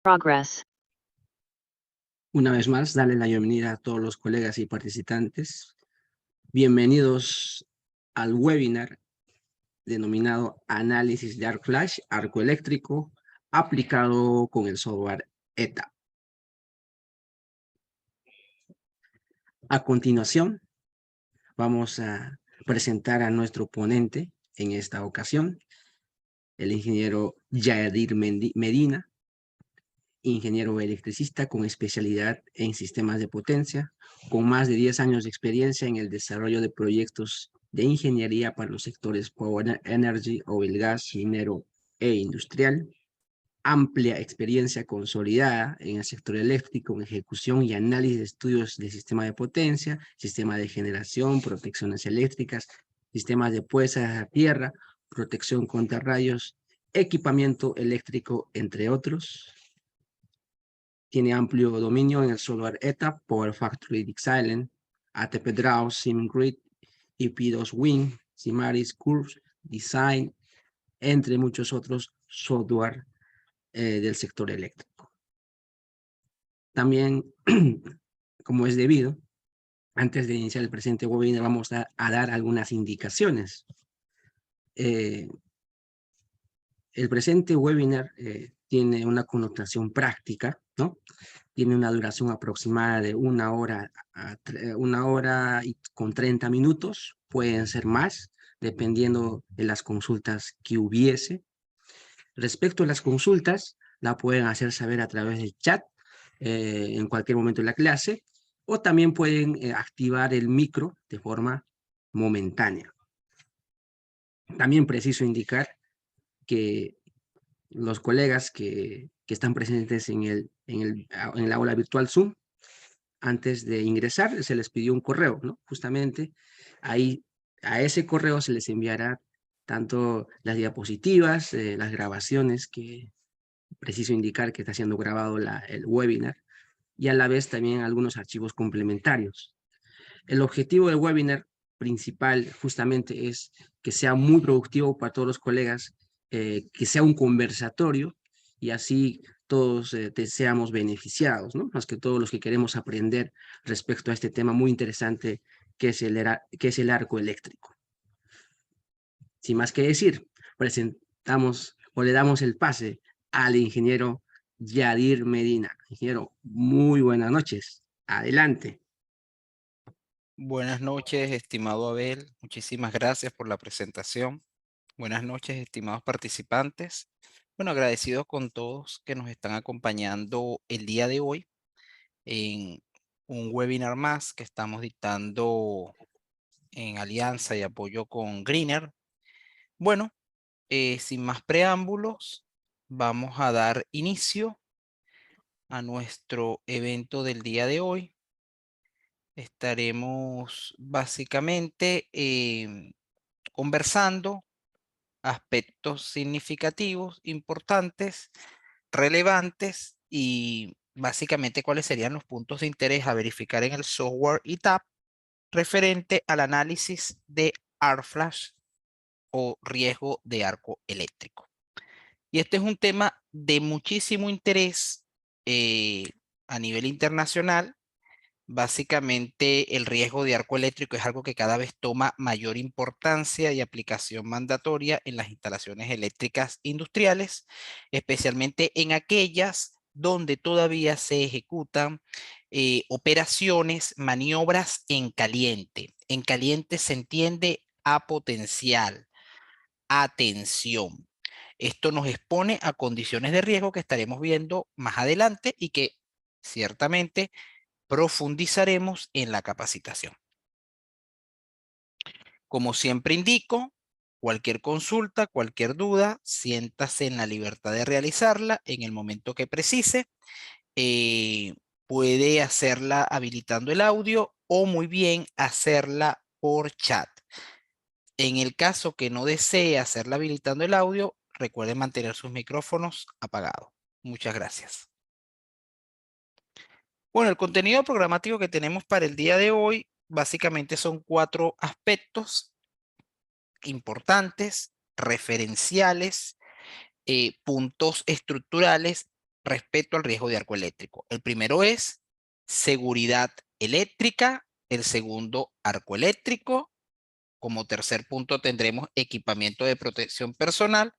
Progress. Una vez más, darle la bienvenida a todos los colegas y participantes. Bienvenidos al webinar denominado Análisis de Arc Flash, Arco Eléctrico, aplicado con el software ETA. A continuación, vamos a presentar a nuestro ponente en esta ocasión, el ingeniero Yadir Medina, ingeniero electricista con especialidad en sistemas de potencia, con más de 10 años de experiencia en el desarrollo de proyectos de ingeniería para los sectores Power Energy, Oil Gas, minero e industrial, amplia experiencia consolidada en el sector eléctrico, en ejecución y análisis de estudios de sistema de potencia, sistema de generación, protecciones eléctricas, sistemas de puesta a tierra, protección contra rayos, equipamiento eléctrico, entre otros. Tiene amplio dominio en el software ETA, Power Factory Design, ATP Draw, SimGrid, IP2Win, Simaris, Curves, Design, entre muchos otros software del sector eléctrico. También, como es debido, antes de iniciar el presente webinar vamos a dar algunas indicaciones. El presente webinar tiene una connotación práctica, ¿no? Tiene una duración aproximada de 1 hora a 1 hora y con 30 minutos, pueden ser más, dependiendo de las consultas que hubiese. Respecto a las consultas, la pueden hacer saber a través del chat en cualquier momento de la clase, o también pueden activar el micro de forma momentánea. También preciso indicar que los colegas que están presentes en el aula virtual Zoom, antes de ingresar se les pidió un correo, ¿no? Justamente ahí a ese correo se les enviará tanto las diapositivas, las grabaciones, que preciso indicar que está siendo grabado el webinar, y a la vez también algunos archivos complementarios. El objetivo del webinar principal justamente es que sea muy productivo para todos los colegas, que sea un conversatorio y así todos seamos beneficiados, ¿no? Más que todos los que queremos aprender respecto a este tema muy interesante que es el arco eléctrico. Sin más que decir, presentamos o le damos el pase al ingeniero Yadir Medina. Ingeniero, muy buenas noches. Adelante. Buenas noches, estimado Abel. Muchísimas gracias por la presentación. Buenas noches, estimados participantes. Bueno, agradecido con todos que nos están acompañando el día de hoy en un webinar más que estamos dictando en alianza y apoyo con Greener. Bueno, sin más preámbulos, vamos a dar inicio a nuestro evento del día de hoy. Estaremos básicamente conversando aspectos significativos, importantes, relevantes y básicamente cuáles serían los puntos de interés a verificar en el software ETAP referente al análisis de arc flash o riesgo de arco eléctrico. Y este es un tema de muchísimo interés a nivel internacional. Básicamente, el riesgo de arco eléctrico es algo que cada vez toma mayor importancia y aplicación mandatoria en las instalaciones eléctricas industriales, especialmente en aquellas donde todavía se ejecutan operaciones, maniobras en caliente. En caliente se entiende a potencial, a tensión. Esto nos expone a condiciones de riesgo que estaremos viendo más adelante y que ciertamente profundizaremos en la capacitación. Como siempre indico, cualquier consulta, cualquier duda, siéntase en la libertad de realizarla en el momento que precise. Puede hacerla habilitando el audio o muy bien hacerla por chat. En el caso que no desee hacerla habilitando el audio, recuerden mantener sus micrófonos apagados. Muchas gracias. Bueno, el contenido programático que tenemos para el día de hoy básicamente son 4 aspectos importantes, referenciales, puntos estructurales respecto al riesgo de arco eléctrico. El primero es seguridad eléctrica, el segundo arco eléctrico. Como tercer punto tendremos equipamiento de protección personal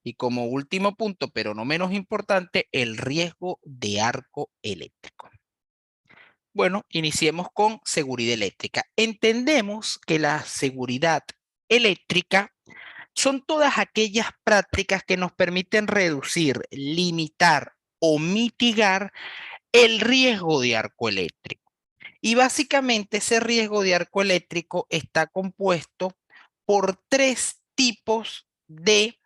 y como último punto, pero no menos importante, el riesgo de arco eléctrico. Bueno, iniciemos con seguridad eléctrica. Entendemos que la seguridad eléctrica son todas aquellas prácticas que nos permiten reducir, limitar o mitigar el riesgo de arco eléctrico. Y básicamente ese riesgo de arco eléctrico está compuesto por tres tipos de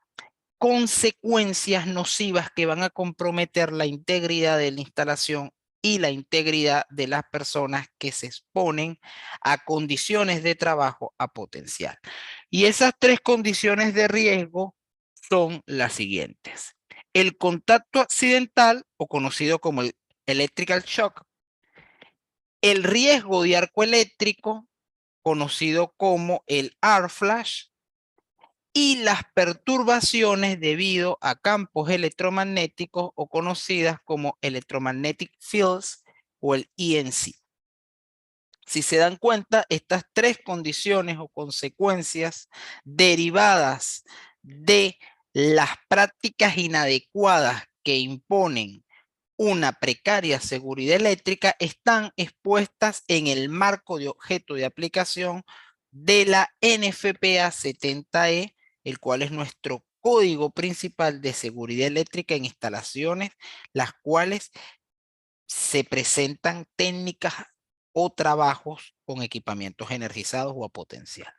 consecuencias nocivas que van a comprometer la integridad de la instalación y la integridad de las personas que se exponen a condiciones de trabajo a potencial. Y esas tres condiciones de riesgo son las siguientes. El contacto accidental, o conocido como el electrical shock, el riesgo de arco eléctrico, conocido como el arc flash, y las perturbaciones debido a campos electromagnéticos o conocidas como electromagnetic fields o el ENC. Si se dan cuenta, estas tres condiciones o consecuencias derivadas de las prácticas inadecuadas que imponen una precaria seguridad eléctrica están expuestas en el marco de objeto de aplicación de la NFPA 70E, el cual es nuestro código principal de seguridad eléctrica en instalaciones, las cuales se presentan técnicas o trabajos con equipamientos energizados o a potencial.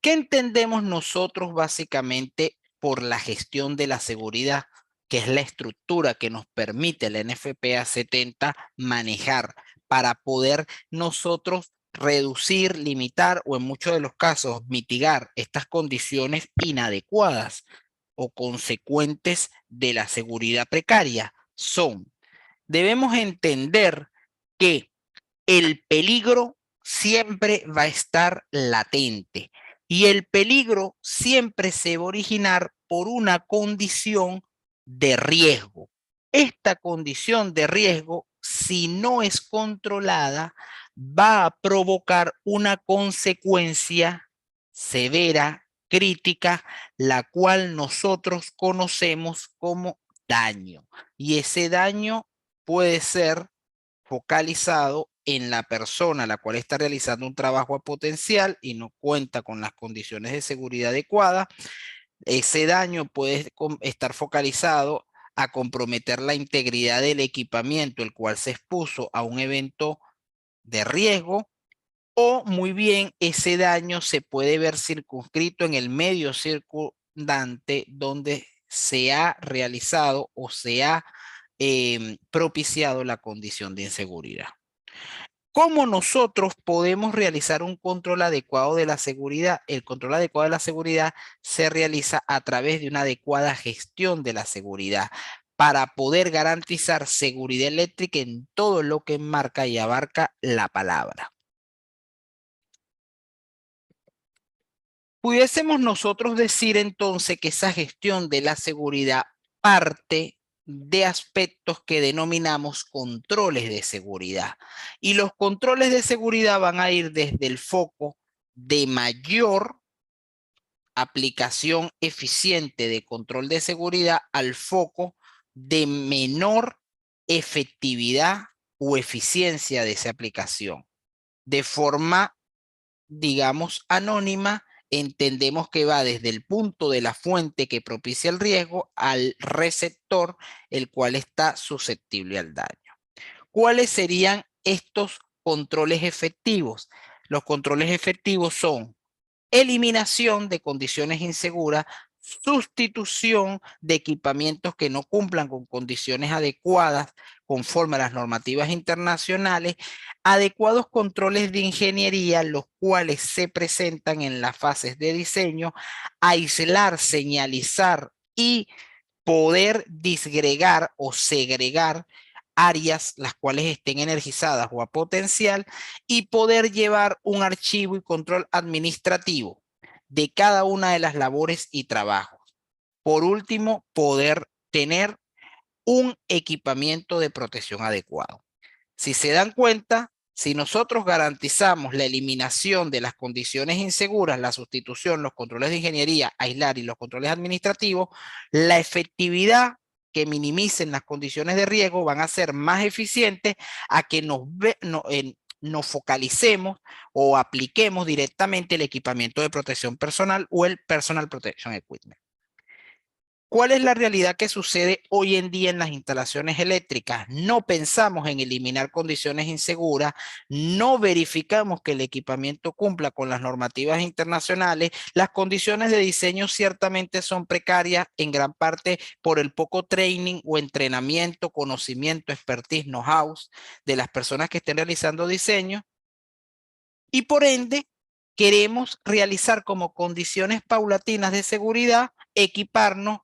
¿Qué entendemos nosotros básicamente por la gestión de la seguridad, que es la estructura que nos permite la NFPA 70 manejar para poder nosotros reducir, limitar o en muchos de los casos mitigar estas condiciones inadecuadas o consecuentes de la seguridad precaria? Debemos entender que el peligro siempre va a estar latente y el peligro siempre se va a originar por una condición de riesgo. Esta condición de riesgo, si no es controlada, va a provocar una consecuencia severa, crítica, la cual nosotros conocemos como daño. Y ese daño puede ser focalizado en la persona a la cual está realizando un trabajo a potencial y no cuenta con las condiciones de seguridad adecuadas. Ese daño puede estar focalizado a comprometer la integridad del equipamiento, el cual se expuso a un evento de riesgo, o muy bien ese daño se puede ver circunscrito en el medio circundante donde se ha realizado o se ha propiciado la condición de inseguridad. ¿Cómo nosotros podemos realizar un control adecuado de la seguridad? El control adecuado de la seguridad se realiza a través de una adecuada gestión de la seguridad para poder garantizar seguridad eléctrica en todo lo que enmarca y abarca la palabra. Pudiésemos nosotros decir entonces que esa gestión de la seguridad parte de aspectos que denominamos controles de seguridad. Y los controles de seguridad van a ir desde el foco de mayor aplicación eficiente de control de seguridad al foco de menor efectividad o eficiencia de esa aplicación. De forma, digamos, anónima, entendemos que va desde el punto de la fuente que propicia el riesgo al receptor, el cual está susceptible al daño. ¿Cuáles serían estos controles efectivos? Los controles efectivos son eliminación de condiciones inseguras, sustitución de equipamientos que no cumplan con condiciones adecuadas conforme a las normativas internacionales, adecuados controles de ingeniería, los cuales se presentan en las fases de diseño, aislar, señalizar y poder disgregar o segregar áreas las cuales estén energizadas o a potencial y poder llevar un archivo y control administrativo de cada una de las labores y trabajos. Por último, poder tener un equipamiento de protección adecuado. Si se dan cuenta, si nosotros garantizamos la eliminación de las condiciones inseguras, la sustitución, los controles de ingeniería, aislar y los controles administrativos, la efectividad que minimicen las condiciones de riesgo van a ser más eficientes a que nos focalicemos o apliquemos directamente el equipamiento de protección personal o el Personal Protection Equipment. ¿Cuál es la realidad que sucede hoy en día en las instalaciones eléctricas? No pensamos en eliminar condiciones inseguras, no verificamos que el equipamiento cumpla con las normativas internacionales, las condiciones de diseño ciertamente son precarias en gran parte por el poco training o entrenamiento, conocimiento, expertise, know-how de las personas que estén realizando diseño y por ende queremos realizar como condiciones paulatinas de seguridad, equiparnos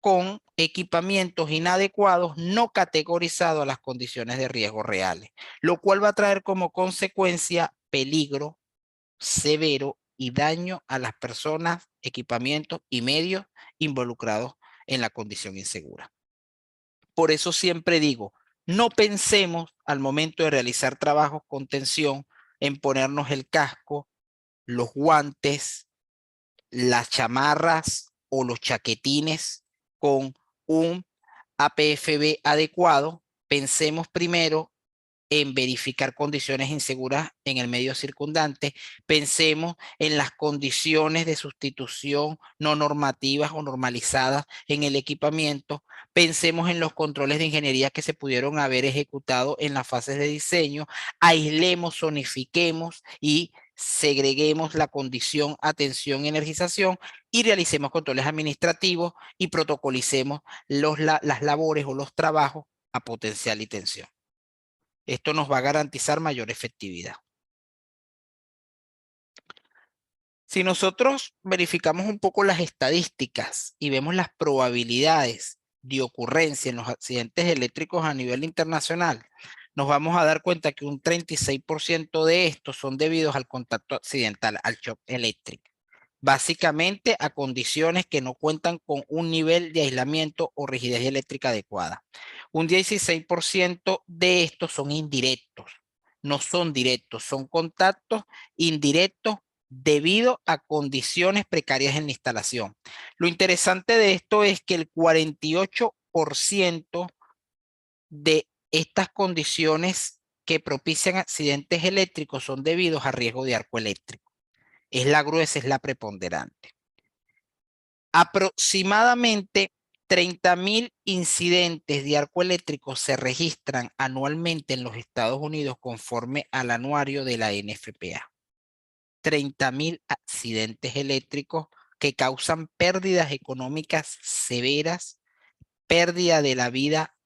con equipamientos inadecuados no categorizados a las condiciones de riesgo reales, lo cual va a traer como consecuencia peligro severo y daño a las personas, equipamientos y medios involucrados en la condición insegura. Por eso siempre digo, no pensemos al momento de realizar trabajos con tensión en ponernos el casco, los guantes, las chamarras o los chaquetines con un APFB adecuado. Pensemos primero en verificar condiciones inseguras en el medio circundante. Pensemos en las condiciones de sustitución no normativas o normalizadas en el equipamiento. Pensemos en los controles de ingeniería que se pudieron haber ejecutado en las fases de diseño. Aislemos, zonifiquemos y segreguemos la condición, atención, energización y realicemos controles administrativos y protocolicemos las labores o los trabajos a potencial y tensión. Esto nos va a garantizar mayor efectividad. Si nosotros verificamos un poco las estadísticas y vemos las probabilidades de ocurrencia en los accidentes eléctricos a nivel internacional, nos vamos a dar cuenta que un 36% de estos son debidos al contacto accidental, al shock eléctrico. Básicamente a condiciones que no cuentan con un nivel de aislamiento o rigidez eléctrica adecuada. Un 16% de estos son indirectos, no son directos, son contactos indirectos debido a condiciones precarias en la instalación. Lo interesante de esto es que el 48% de estas condiciones que propician accidentes eléctricos son debidos a riesgo de arco eléctrico. Es la gruesa, es la preponderante. Aproximadamente 30,000 incidentes de arco eléctrico se registran anualmente en los Estados Unidos conforme al anuario de la NFPA. 30,000 accidentes eléctricos que causan pérdidas económicas severas, pérdida de la vida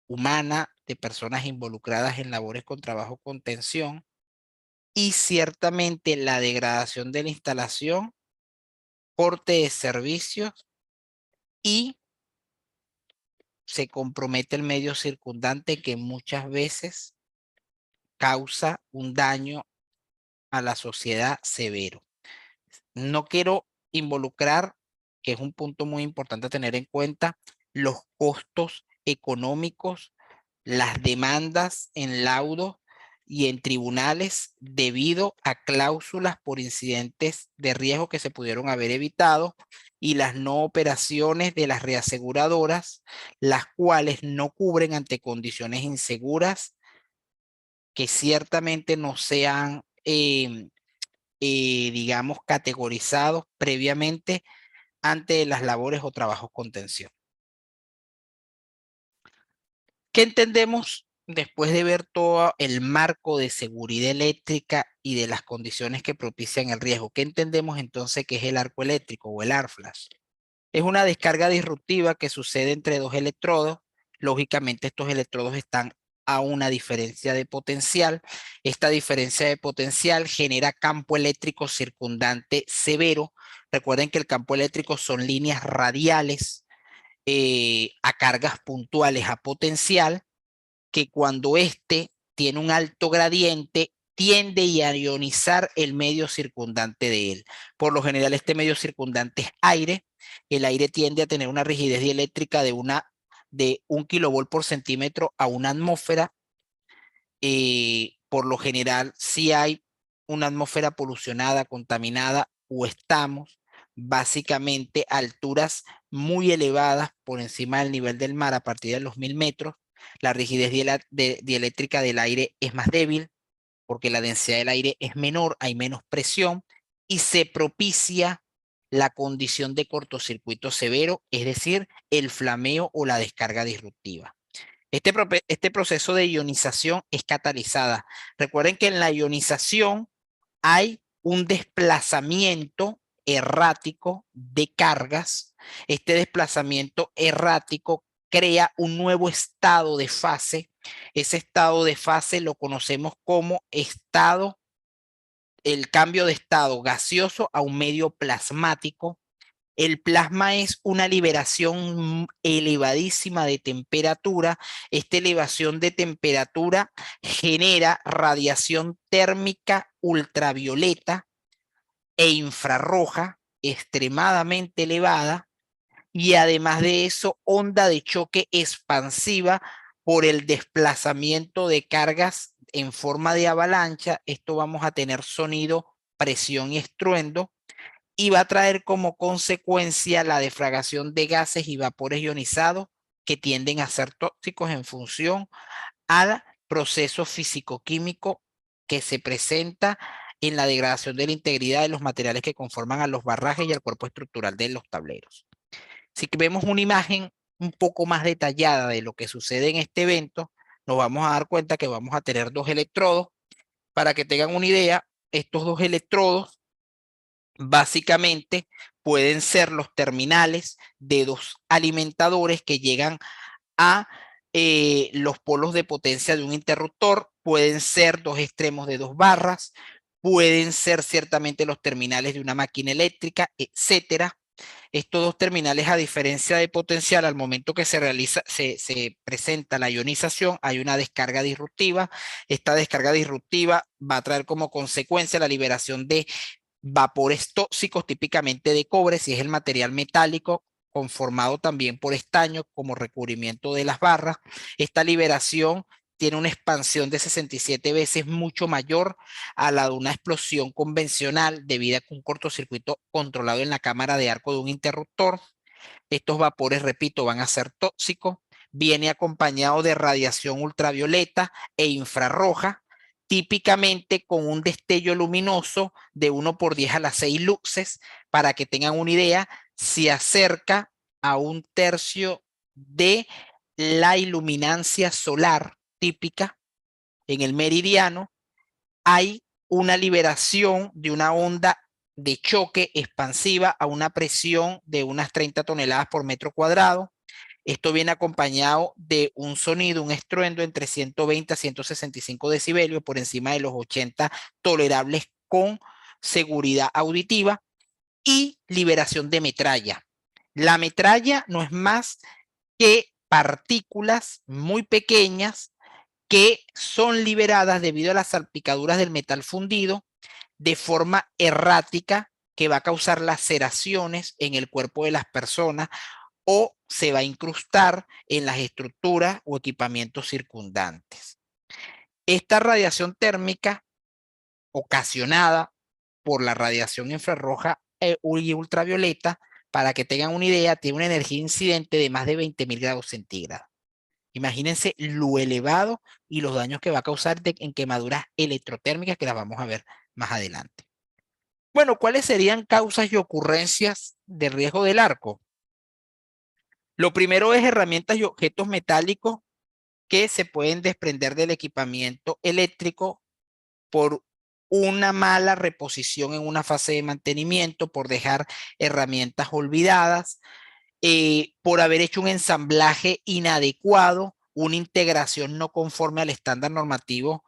humana de personas involucradas en labores con trabajo con tensión y ciertamente la degradación de la instalación, corte de servicios y se compromete el medio circundante que muchas veces causa un daño a la sociedad severo. No quiero involucrar, que es un punto muy importante a tener en cuenta, los costos económicos, las demandas en laudos y en tribunales debido a cláusulas por incidentes de riesgo que se pudieron haber evitado y las no operaciones de las reaseguradoras, las cuales no cubren ante condiciones inseguras que ciertamente no sean digamos, categorizados previamente ante las labores o trabajos con tensión. ¿Qué entendemos después de ver todo el marco de seguridad eléctrica y de las condiciones que propician el riesgo? ¿Qué entendemos entonces que es el arco eléctrico o el arc flash? Es una descarga disruptiva que sucede entre dos electrodos. Lógicamente estos electrodos están a una diferencia de potencial. Esta diferencia de potencial genera campo eléctrico circundante severo. Recuerden que el campo eléctrico son líneas radiales a cargas puntuales a potencial, que cuando éste tiene un alto gradiente tiende a ionizar el medio circundante de él. Por lo general este medio circundante es aire, el aire tiende a tener una rigidez dieléctrica de 1 kilovolt por centímetro a una atmósfera. Por lo general, si hay una atmósfera polucionada, contaminada, o estamos básicamente a alturas muy elevadas por encima del nivel del mar a partir de los 1000 metros, la rigidez dieléctrica del aire es más débil porque la densidad del aire es menor, hay menos presión y se propicia la condición de cortocircuito severo, es decir, el flameo o la descarga disruptiva. Este proceso de ionización es catalizada. Recuerden que en la ionización hay un desplazamiento errático de cargas. Este desplazamiento errático crea un nuevo estado de fase. Ese estado de fase lo conocemos como el cambio de estado gaseoso a un medio plasmático. El plasma es una liberación elevadísima de temperatura. Esta elevación de temperatura genera radiación térmica ultravioleta e infrarroja extremadamente elevada y además de eso, onda de choque expansiva por el desplazamiento de cargas en forma de avalancha. Esto vamos a tener sonido, presión y estruendo y va a traer como consecuencia la defragación de gases y vapores ionizados que tienden a ser tóxicos en función al proceso físico-químico que se presenta en la degradación de la integridad de los materiales que conforman a los barrajes y al cuerpo estructural de los tableros. Si vemos una imagen un poco más detallada de lo que sucede en este evento, nos vamos a dar cuenta que vamos a tener dos electrodos. Para que tengan una idea, estos dos electrodos básicamente pueden ser los terminales de dos alimentadores que llegan a los polos de potencia de un interruptor, pueden ser dos extremos de dos barras, pueden ser ciertamente los terminales de una máquina eléctrica, etcétera. Estos dos terminales, a diferencia de potencial, al momento que se presenta la ionización, hay una descarga disruptiva. Esta descarga disruptiva va a traer como consecuencia la liberación de vapores tóxicos, típicamente de cobre, si es el material metálico, conformado también por estaño como recubrimiento de las barras. Esta liberación tiene una expansión de 67 veces mucho mayor a la de una explosión convencional debido a un cortocircuito controlado en la cámara de arco de un interruptor. Estos vapores, repito, van a ser tóxicos. Viene acompañado de radiación ultravioleta e infrarroja, típicamente con un destello luminoso de 1 por 10 a las 6 luces. Para que tengan una idea, se acerca a 1/3 de la iluminancia solar típica en el meridiano. Hay una liberación de una onda de choque expansiva a una presión de unas 30 toneladas por metro cuadrado. Esto viene acompañado de un sonido, un estruendo entre 120 a 165 decibelios por encima de los 80 tolerables con seguridad auditiva y liberación de metralla. La metralla no es más que partículas muy pequeñas que son liberadas debido a las salpicaduras del metal fundido de forma errática que va a causar laceraciones en el cuerpo de las personas o se va a incrustar en las estructuras o equipamientos circundantes. Esta radiación térmica ocasionada por la radiación infrarroja y ultravioleta, para que tengan una idea, tiene una energía incidente de más de 20.000 grados centígrados. Imagínense lo elevado y los daños que va a causar en quemaduras electrotérmicas que las vamos a ver más adelante. Bueno, ¿cuáles serían causas y ocurrencias de riesgo del arco? Lo primero es herramientas y objetos metálicos que se pueden desprender del equipamiento eléctrico por una mala reposición en una fase de mantenimiento, por dejar herramientas olvidadas, por haber hecho un ensamblaje inadecuado, una integración no conforme al estándar normativo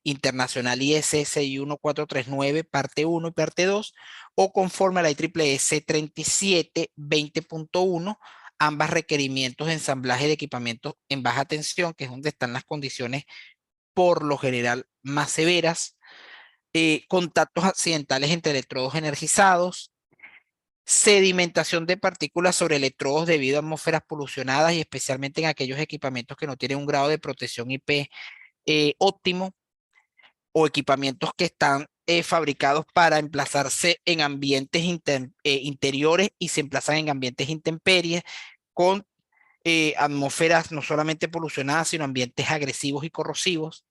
internacional ISSI 1439, parte 1 y parte 2, o conforme a la IEEE 37 20.1, ambas requerimientos de ensamblaje de equipamientos en baja tensión, que es donde están las condiciones por lo general más severas, contactos accidentales entre electrodos energizados, sedimentación de partículas sobre electrodos debido a atmósferas polucionadas y especialmente en aquellos equipamientos que no tienen un grado de protección IP óptimo, o equipamientos que están fabricados para emplazarse en ambientes interiores y se emplazan en ambientes intemperies con atmósferas no solamente polucionadas, sino ambientes agresivos y corrosivos.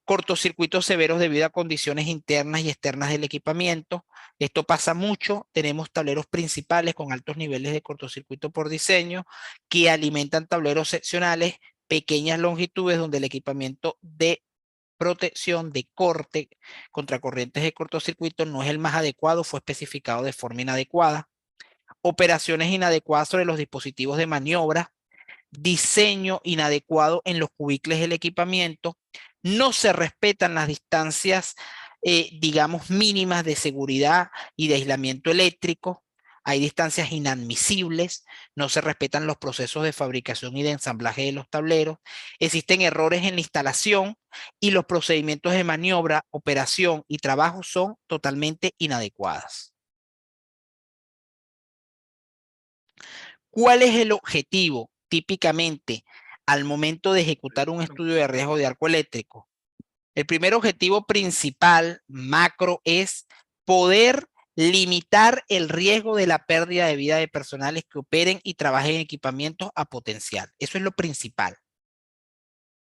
Cortocircuitos severos debido a condiciones internas y externas del equipamiento. Esto pasa mucho. Tenemos tableros principales con altos niveles de cortocircuito por diseño que alimentan tableros seccionales, pequeñas longitudes donde el equipamiento de protección de corte contra corrientes de cortocircuito no es el más adecuado, fue especificado de forma inadecuada. Operaciones inadecuadas sobre los dispositivos de maniobra, diseño inadecuado en los cubículos del equipamiento, no se respetan las distancias, digamos, mínimas de seguridad y de aislamiento eléctrico, hay distancias inadmisibles, no se respetan los procesos de fabricación y de ensamblaje de los tableros, existen errores en la instalación y los procedimientos de maniobra, operación y trabajo son totalmente inadecuados. ¿Cuál es el objetivo típicamente al momento de ejecutar un estudio de riesgo de arco eléctrico? El primer objetivo principal, macro, es poder limitar el riesgo de la pérdida de vida de personales que operen y trabajen en equipamientos a potencial. Eso es lo principal.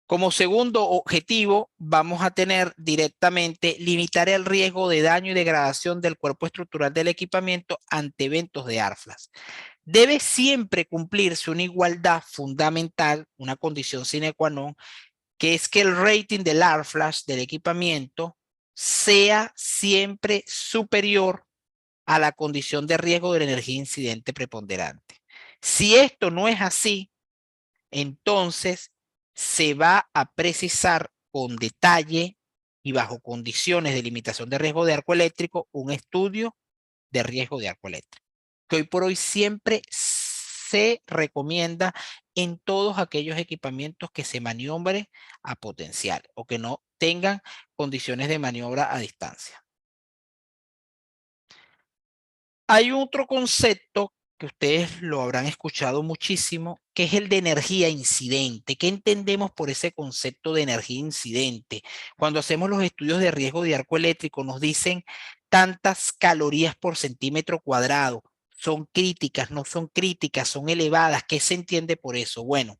Como segundo objetivo, vamos a tener directamente limitar el riesgo de daño y degradación del cuerpo estructural del equipamiento ante eventos de ARFLAS. Debe siempre cumplirse una igualdad fundamental, una condición sine qua non, que es que el rating del ARFLAS del equipamiento sea siempre superior a la condición de riesgo de la energía incidente preponderante. Si esto no es así, entonces se va a precisar con detalle y bajo condiciones de limitación de riesgo de arco eléctrico un estudio de riesgo de arco eléctrico, que hoy por hoy siempre se recomienda en todos aquellos equipamientos que se maniobren a potencial o que no tengan condiciones de maniobra a distancia. Hay otro concepto que ustedes lo habrán escuchado muchísimo, que es el de energía incidente. ¿Qué entendemos por ese concepto de energía incidente? Cuando hacemos los estudios de riesgo de arco eléctrico, nos dicen tantas calorías por centímetro cuadrado. ¿Son críticas? ¿No son críticas? ¿Son elevadas? ¿Qué se entiende por eso? Bueno,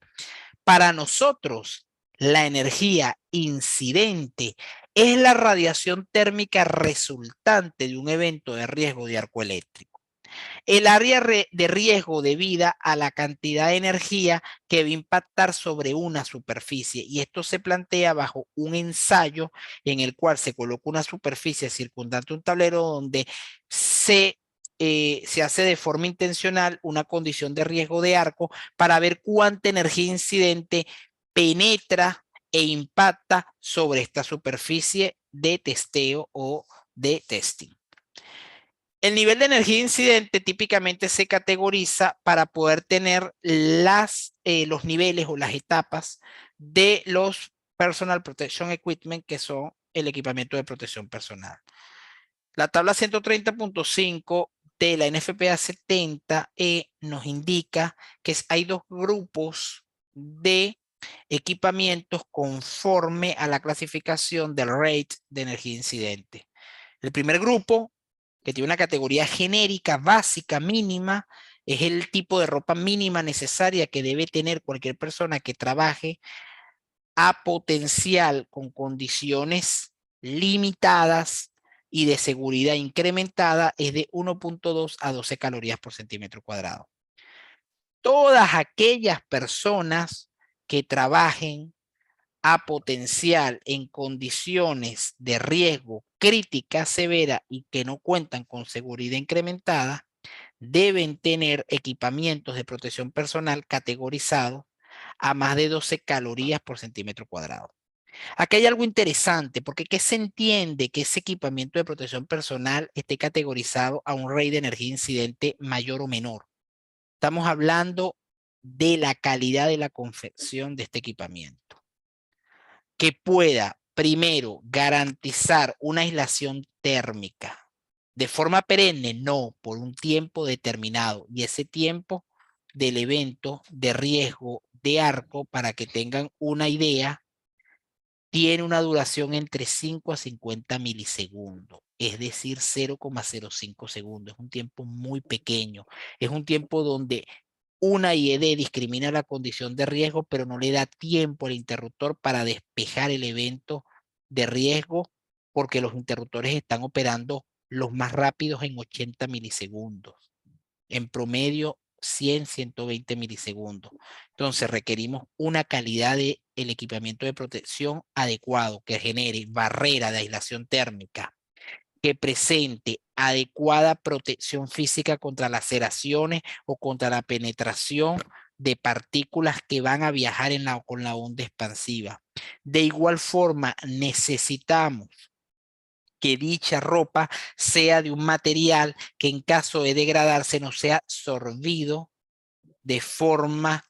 para nosotros, la energía incidente es la radiación térmica resultante de un evento de riesgo de arco eléctrico. El área de riesgo debida a la cantidad de energía que va a impactar sobre una superficie, y esto se plantea bajo un ensayo en el cual se coloca una superficie circundante a un tablero donde se hace de forma intencional una condición de riesgo de arco para ver cuánta energía incidente penetra e impacta sobre esta superficie de testeo o de testing. El nivel de energía incidente típicamente se categoriza para poder tener los niveles o las etapas de los Personal Protection Equipment, que son el equipamiento de protección personal. La tabla 130.5 de la NFPA 70E nos indica que hay dos grupos de equipamientos conforme a la clasificación del rate de energía incidente. El primer grupo, que tiene una categoría genérica, básica, mínima, es el tipo de ropa mínima necesaria que debe tener cualquier persona que trabaje a potencial con condiciones limitadas y de seguridad incrementada, es de 1.2 a 12 calorías por centímetro cuadrado. Todas aquellas personas que trabajen a potencial en condiciones de riesgo crítica severa y que no cuentan con seguridad incrementada, deben tener equipamientos de protección personal categorizados a más de 12 calorías por centímetro cuadrado. Aquí hay algo interesante, porque ¿qué se entiende que ese equipamiento de protección personal esté categorizado a un rate de energía incidente mayor o menor? Estamos hablando de la calidad de la confección de este equipamiento, que pueda, primero, garantizar una aislación térmica De forma perenne, no, por un tiempo determinado. Y ese tiempo del evento de riesgo de arco, para que tengan una idea, tiene una duración entre 5 a 50 milisegundos, es decir, 0,05 segundos. Es un tiempo muy pequeño. Es un tiempo donde una IED discrimina la condición de riesgo, pero no le da tiempo al interruptor para despejar el evento de riesgo, porque los interruptores están operando los más rápidos en 80 milisegundos. En promedio, 100, 120 milisegundos. Entonces requerimos una calidad de el equipamiento de protección adecuado que genere barrera de aislación térmica, que presente adecuada protección física contra laceraciones o contra la penetración de partículas que van a viajar con la onda expansiva. De igual forma, necesitamos que dicha ropa sea de un material que en caso de degradarse no sea absorbido de forma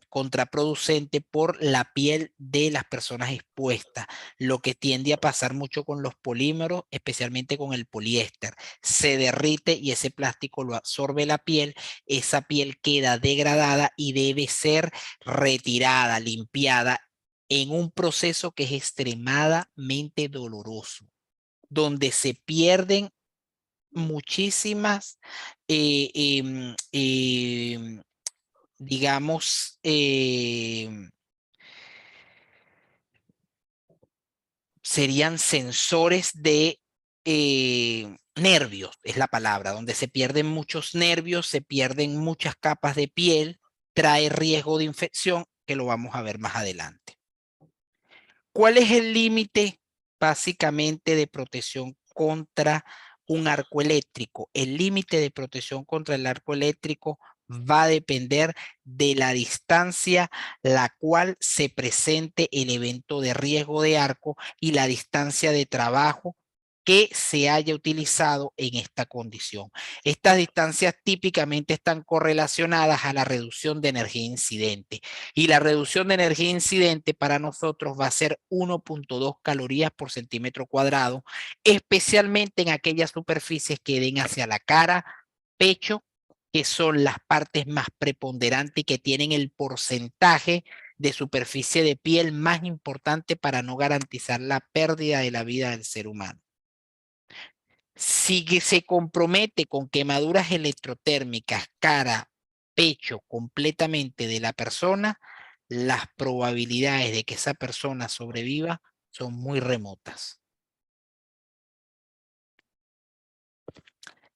contraproducente por la piel de las personas expuestas, lo que tiende a pasar mucho con los polímeros, especialmente con el poliéster. Se derrite y ese plástico lo absorbe la piel, esa piel queda degradada y debe ser retirada, limpiada en un proceso que es extremadamente doloroso, donde se pierden muchísimas, digamos, serían sensores de nervios, es la palabra, donde se pierden muchos nervios, se pierden muchas capas de piel, trae riesgo de infección, que lo vamos a ver más adelante. ¿Cuál es el límite básicamente de protección contra un arco eléctrico? El límite de protección contra el arco eléctrico va a depender de la distancia la cual se presente el evento de riesgo de arco y la distancia de trabajo que se haya utilizado en esta condición. Estas distancias típicamente están correlacionadas a la reducción de energía incidente. Y la reducción de energía incidente para nosotros va a ser 1,2 calorías por centímetro cuadrado, especialmente en aquellas superficies que den hacia la cara, pecho, que son las partes más preponderantes y que tienen el porcentaje de superficie de piel más importante para no garantizar la pérdida de la vida del ser humano. Si se compromete con quemaduras electrotérmicas, cara, pecho completamente de la persona, las probabilidades de que esa persona sobreviva son muy remotas.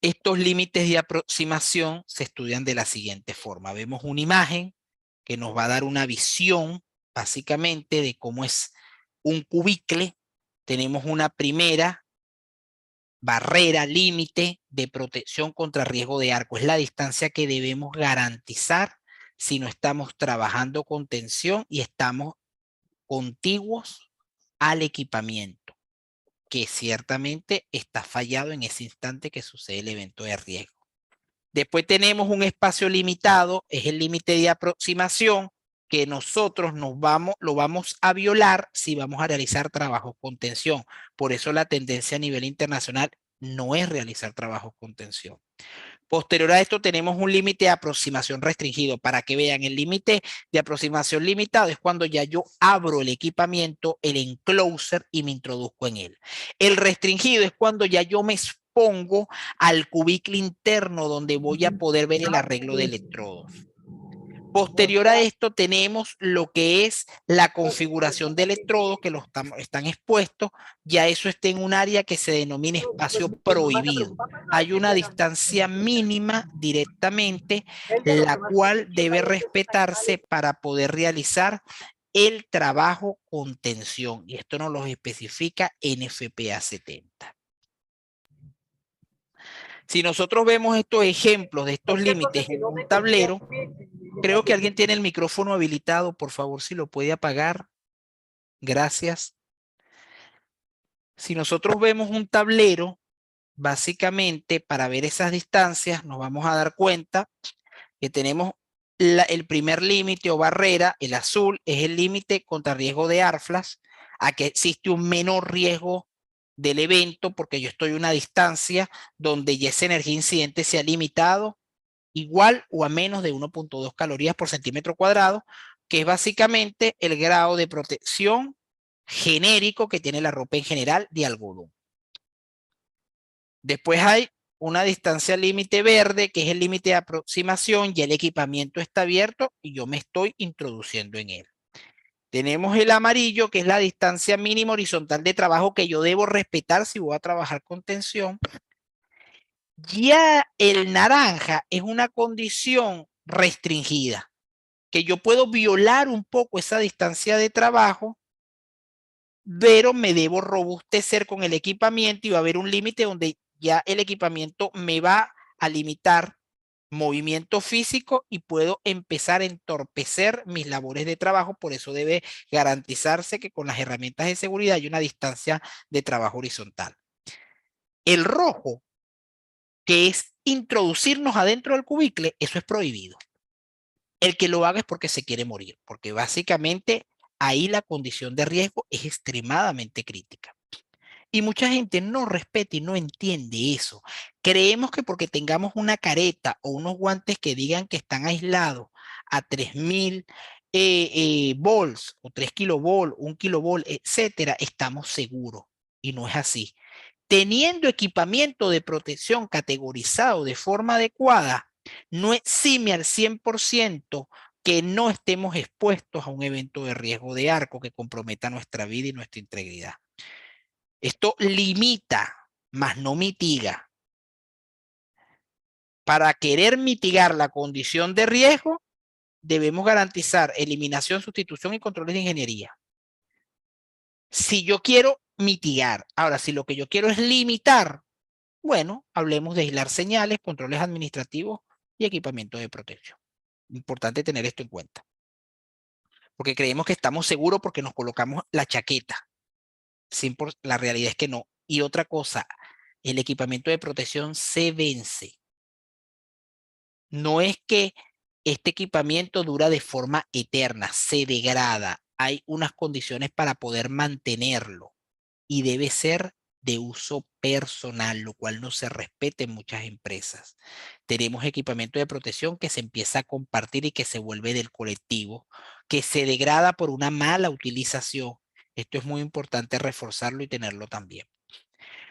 Estos límites de aproximación se estudian de la siguiente forma. Vemos una imagen que nos va a dar una visión básicamente de cómo es un cubicle. Tenemos una primera barrera, límite de protección contra riesgo de arco. Es la distancia que debemos garantizar si no estamos trabajando con tensión y estamos contiguos al equipamiento, que ciertamente está fallado en ese instante que sucede el evento de riesgo. Después tenemos un espacio limitado, es el límite de aproximación que nosotros lo vamos a violar si vamos a realizar trabajos con tensión. Por eso la tendencia a nivel internacional no es realizar trabajos con tensión. Posterior a esto tenemos un límite de aproximación restringido. Para que vean, el límite de aproximación limitado es cuando ya yo abro el equipamiento, el enclosure, y me introduzco en él. El restringido es cuando ya yo me expongo al cubicle interno donde voy a poder ver el arreglo de electrodos. Posterior a esto tenemos lo que es la configuración de electrodos que están expuestos. Ya eso está en un área que se denomina espacio prohibido. Hay una distancia mínima directamente, la cual debe respetarse para poder realizar el trabajo con tensión. Y esto nos lo especifica NFPA 70. Si nosotros vemos estos ejemplos de estos límites en un tablero, creo que alguien tiene el micrófono habilitado. Por favor, si lo puede apagar. Gracias. Si nosotros vemos un tablero, básicamente para ver esas distancias nos vamos a dar cuenta que tenemos el primer límite o barrera, el azul, es el límite contra riesgo de ARFLAS, a que existe un menor riesgo del evento, porque yo estoy a una distancia donde ya esa energía incidente se ha limitado igual o a menos de 1.2 calorías por centímetro cuadrado, que es básicamente el grado de protección genérico que tiene la ropa en general de algodón. Después hay una distancia límite verde, que es el límite de aproximación, y el equipamiento está abierto y yo me estoy introduciendo en él. Tenemos el amarillo, que es la distancia mínima horizontal de trabajo que yo debo respetar si voy a trabajar con tensión. Ya el naranja es una condición restringida, que yo puedo violar un poco esa distancia de trabajo, pero me debo robustecer con el equipamiento y va a haber un límite donde ya el equipamiento me va a limitar movimiento físico y puedo empezar a entorpecer mis labores de trabajo. Por eso debe garantizarse que con las herramientas de seguridad hay una distancia de trabajo horizontal. El rojo, que es introducirnos adentro del cubicle, eso es prohibido. El que lo haga es porque se quiere morir, porque básicamente ahí la condición de riesgo es extremadamente crítica. Y mucha gente no respeta y no entiende eso. Creemos que porque tengamos una careta o unos guantes que digan que están aislados a 3000 volts o 3 kilovolts, 1 kilovolt, etcétera, estamos seguros. Y no es así. Teniendo equipamiento de protección categorizado de forma adecuada, no exime al 100% que no estemos expuestos a un evento de riesgo de arco que comprometa nuestra vida y nuestra integridad. Esto limita, mas no mitiga. Para querer mitigar la condición de riesgo, debemos garantizar eliminación, sustitución y controles de ingeniería. Si yo quiero mitigar, ahora si lo que yo quiero es limitar, bueno, hablemos de aislar señales, controles administrativos y equipamiento de protección. Importante tener esto en cuenta. Porque creemos que estamos seguros porque nos colocamos la chaqueta. La realidad es que no. Y otra cosa, el equipamiento de protección se vence. No es que este equipamiento dura de forma eterna, se degrada. Hay unas condiciones para poder mantenerlo y debe ser de uso personal, lo cual no se respeta en muchas empresas. Tenemos equipamiento de protección que se empieza a compartir y que se vuelve del colectivo, que se degrada por una mala utilización. Esto es muy importante reforzarlo y tenerlo también.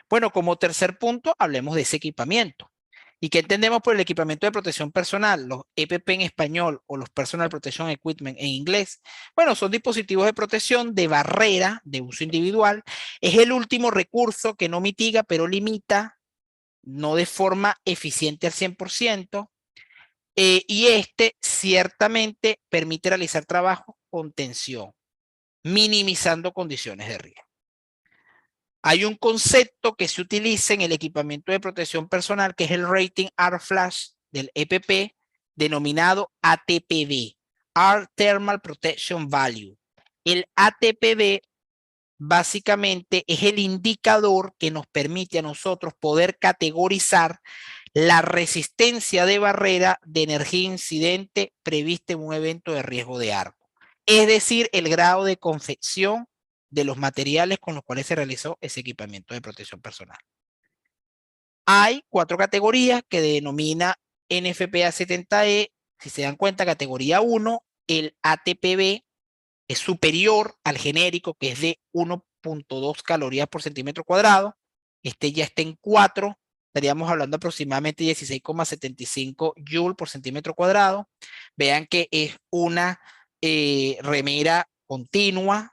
Bueno, como tercer punto, hablemos de ese equipamiento. ¿Y qué entendemos por el equipamiento de protección personal? Los EPP en español o los Personal Protection Equipment en inglés. Bueno, son dispositivos de protección de barrera de uso individual. Es el último recurso que no mitiga, pero limita, no de forma eficiente al 100%. Y este ciertamente permite realizar trabajo con tensión, minimizando condiciones de riesgo. Hay un concepto que se utiliza en el equipamiento de protección personal, que es el Rating R-Flash del EPP, denominado ATPV, R Thermal Protection Value. El ATPV básicamente es el indicador que nos permite a nosotros poder categorizar la resistencia de barrera de energía incidente prevista en un evento de riesgo de arco. Es decir, el grado de confección de los materiales con los cuales se realizó ese equipamiento de protección personal. Hay 4 categorías que denomina NFPA 70E. Si se dan cuenta, categoría 1, el ATPV es superior al genérico, que es de 1.2 calorías por centímetro cuadrado. Este ya está en 4, estaríamos hablando aproximadamente 16,75 Joule por centímetro cuadrado. Vean que es una remera continua,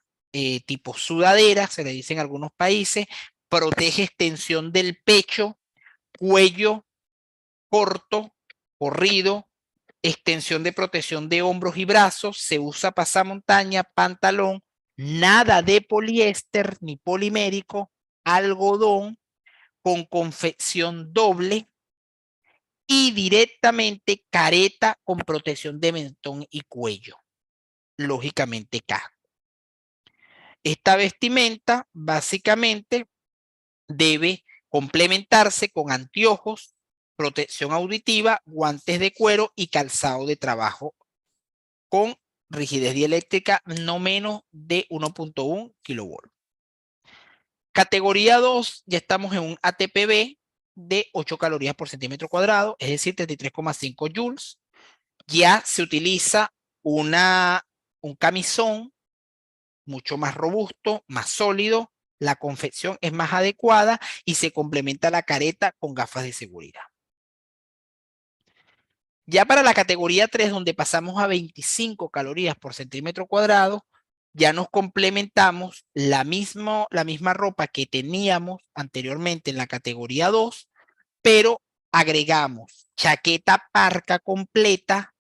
tipo sudadera, se le dice en algunos países, protege extensión del pecho, cuello corto, corrido, extensión de protección de hombros y brazos, se usa pasamontaña, pantalón, nada de poliéster ni polimérico, algodón con confección doble y directamente careta con protección de mentón y cuello, lógicamente casco. Esta vestimenta básicamente debe complementarse con anteojos, protección auditiva, guantes de cuero y calzado de trabajo con rigidez dieléctrica no menos de 1.1 kilovolt. Categoría 2, ya estamos en un ATPB de 8 calorías por centímetro cuadrado, es decir, 33,5 joules. Ya se utiliza un camisón mucho más robusto, más sólido, la confección es más adecuada y se complementa la careta con gafas de seguridad. Ya para la categoría 3, donde pasamos a 25 calorías por centímetro cuadrado, ya nos complementamos la misma ropa que teníamos anteriormente en la categoría 2, pero agregamos chaqueta parca completa,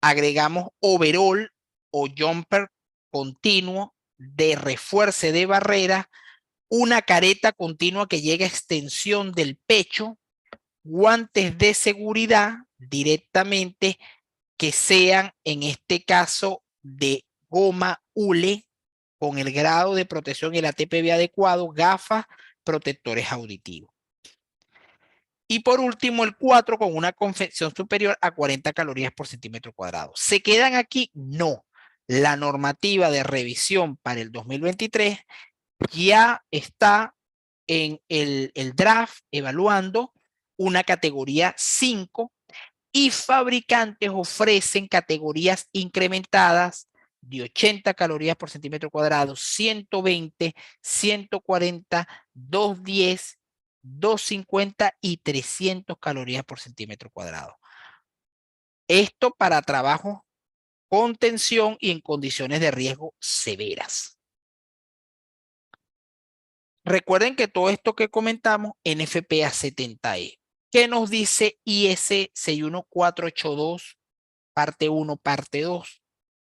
agregamos overall o jumper continuo de refuerce de barrera, una careta continua que llega a extensión del pecho, guantes de seguridad directamente que sean, en este caso, de goma hule con el grado de protección y el ATPB adecuado, gafas, protectores auditivos. Y por último, el 4 con una confección superior a 40 calorías por centímetro cuadrado. ¿Se quedan aquí? No. La normativa de revisión para el 2023 ya está en el draft evaluando una categoría 5 y fabricantes ofrecen categorías incrementadas de 80 calorías por centímetro cuadrado, 120, 140, 210, 250 y 300 calorías por centímetro cuadrado. Esto para trabajos con tensión y en condiciones de riesgo severas. Recuerden que todo esto que comentamos, NFPA 70E. ¿Qué nos dice IS 61482, parte 1, parte 2?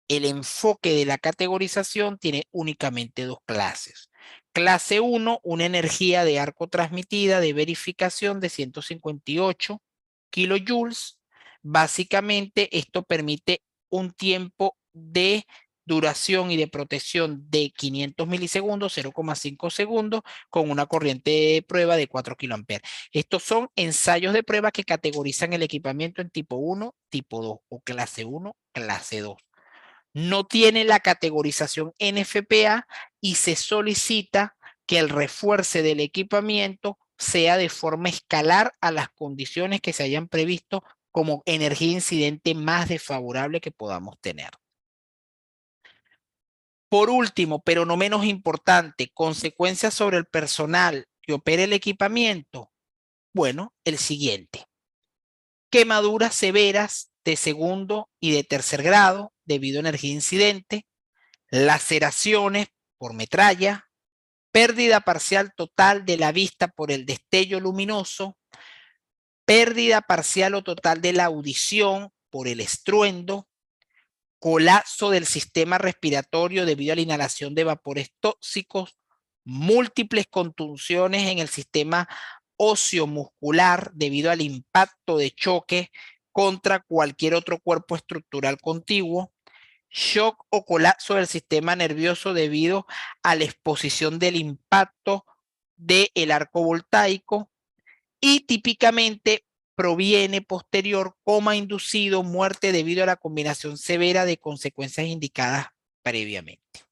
El enfoque de la categorización tiene únicamente dos clases. Clase 1, una energía de arco transmitida de verificación de 158 kilojoules. Básicamente, esto permite un tiempo de duración y de protección de 500 milisegundos, 0,5 segundos, con una corriente de prueba de 4 kiloamperes. Estos son ensayos de prueba que categorizan el equipamiento en tipo 1, tipo 2 o clase 1, clase 2. No tiene la categorización NFPA y se solicita que el refuerce del equipamiento sea de forma escalar a las condiciones que se hayan previsto como energía incidente más desfavorable que podamos tener. Por último, pero no menos importante, consecuencias sobre el personal que opere el equipamiento. Bueno, el siguiente. Quemaduras severas de segundo y de tercer grado debido a energía incidente, laceraciones por metralla, pérdida parcial total de la vista por el destello luminoso, pérdida parcial o total de la audición por el estruendo, colapso del sistema respiratorio debido a la inhalación de vapores tóxicos, múltiples contusiones en el sistema óseo-muscular debido al impacto de choque contra cualquier otro cuerpo estructural contiguo, shock o colapso del sistema nervioso debido a la exposición del impacto del arco voltaico y típicamente proviene posterior coma inducido, muerte debido a la combinación severa de consecuencias indicadas previamente.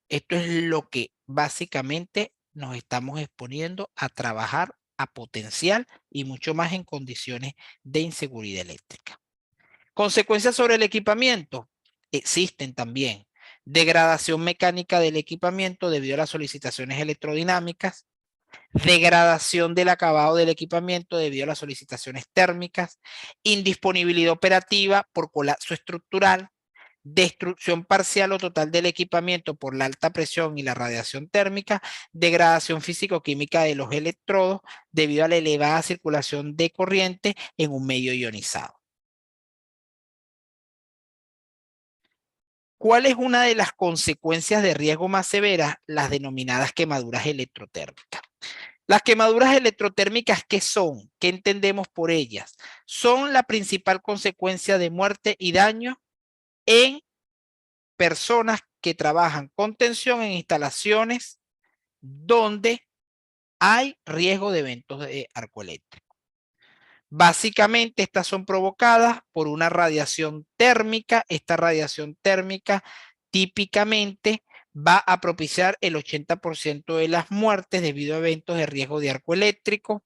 Esto es lo que básicamente nos estamos exponiendo a trabajar a potencial y mucho más en condiciones de inseguridad eléctrica. Consecuencias sobre el equipamiento. Existen también. Degradación mecánica del equipamiento debido a las solicitaciones electrodinámicas, degradación del acabado del equipamiento debido a las solicitaciones térmicas, indisponibilidad operativa por colapso estructural, destrucción parcial o total del equipamiento por la alta presión y la radiación térmica, degradación físico-química de los electrodos debido a la elevada circulación de corriente en un medio ionizado. ¿Cuál es una de las consecuencias de riesgo más severas? Las denominadas quemaduras electrotérmicas. Las quemaduras electrotérmicas, ¿qué son? ¿Qué entendemos por ellas? Son la principal consecuencia de muerte y daño en personas que trabajan con tensión en instalaciones donde hay riesgo de eventos de arco eléctrico. Básicamente, estas son provocadas por una radiación térmica. Esta radiación térmica típicamente va a propiciar el 80% de las muertes debido a eventos de riesgo de arco eléctrico.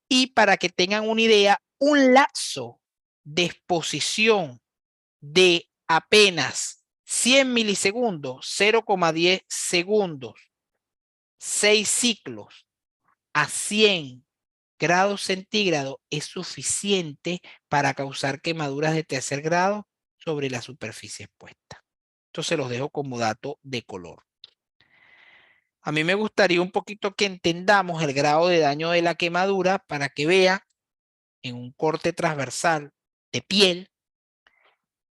Y para que tengan una idea, un lapso de exposición de apenas 100 milisegundos, 0,10 segundos, 6 ciclos a 100 grados centígrados es suficiente para causar quemaduras de tercer grado sobre la superficie expuesta. Esto se los dejo como dato de color. A mí me gustaría un poquito que entendamos el grado de daño de la quemadura para que vean en un corte transversal de piel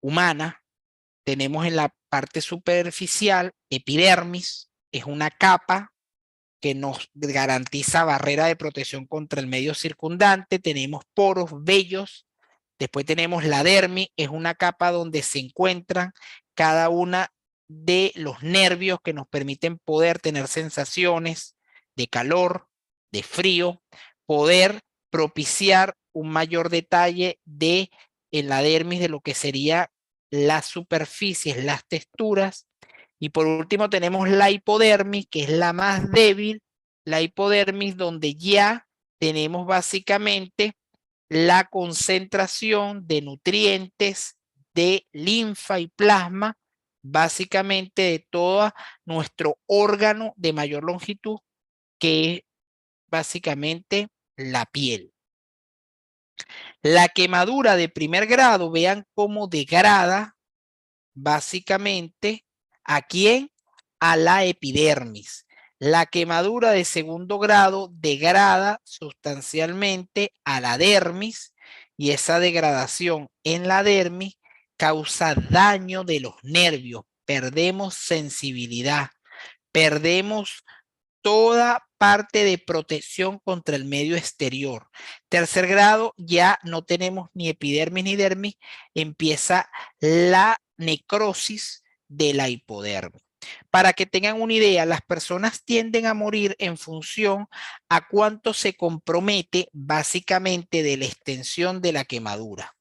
humana. Tenemos en la parte superficial epidermis, es una capa que nos garantiza barrera de protección contra el medio circundante. Tenemos poros, vellos. Después tenemos la dermis, es una capa donde se encuentran cada una de los nervios que nos permiten poder tener sensaciones de calor, de frío, poder propiciar un mayor detalle de en la dermis de lo que sería las superficies, las texturas. Y por último tenemos la hipodermis, que es la más débil, la hipodermis donde ya tenemos básicamente la concentración de nutrientes, de linfa y plasma, básicamente de todo nuestro órgano de mayor longitud, que es básicamente la piel. La quemadura de primer grado, vean cómo degrada básicamente ¿a quién? A la epidermis. La quemadura de segundo grado degrada sustancialmente a la dermis y esa degradación en la dermis causa daño de los nervios. Perdemos sensibilidad, perdemos toda parte de protección contra el medio exterior. Tercer grado, ya no tenemos ni epidermis ni dermis, empieza la necrosis de la hipodermis. Para que tengan una idea, las personas tienden a morir en función a cuánto se compromete básicamente de la extensión de la quemadura.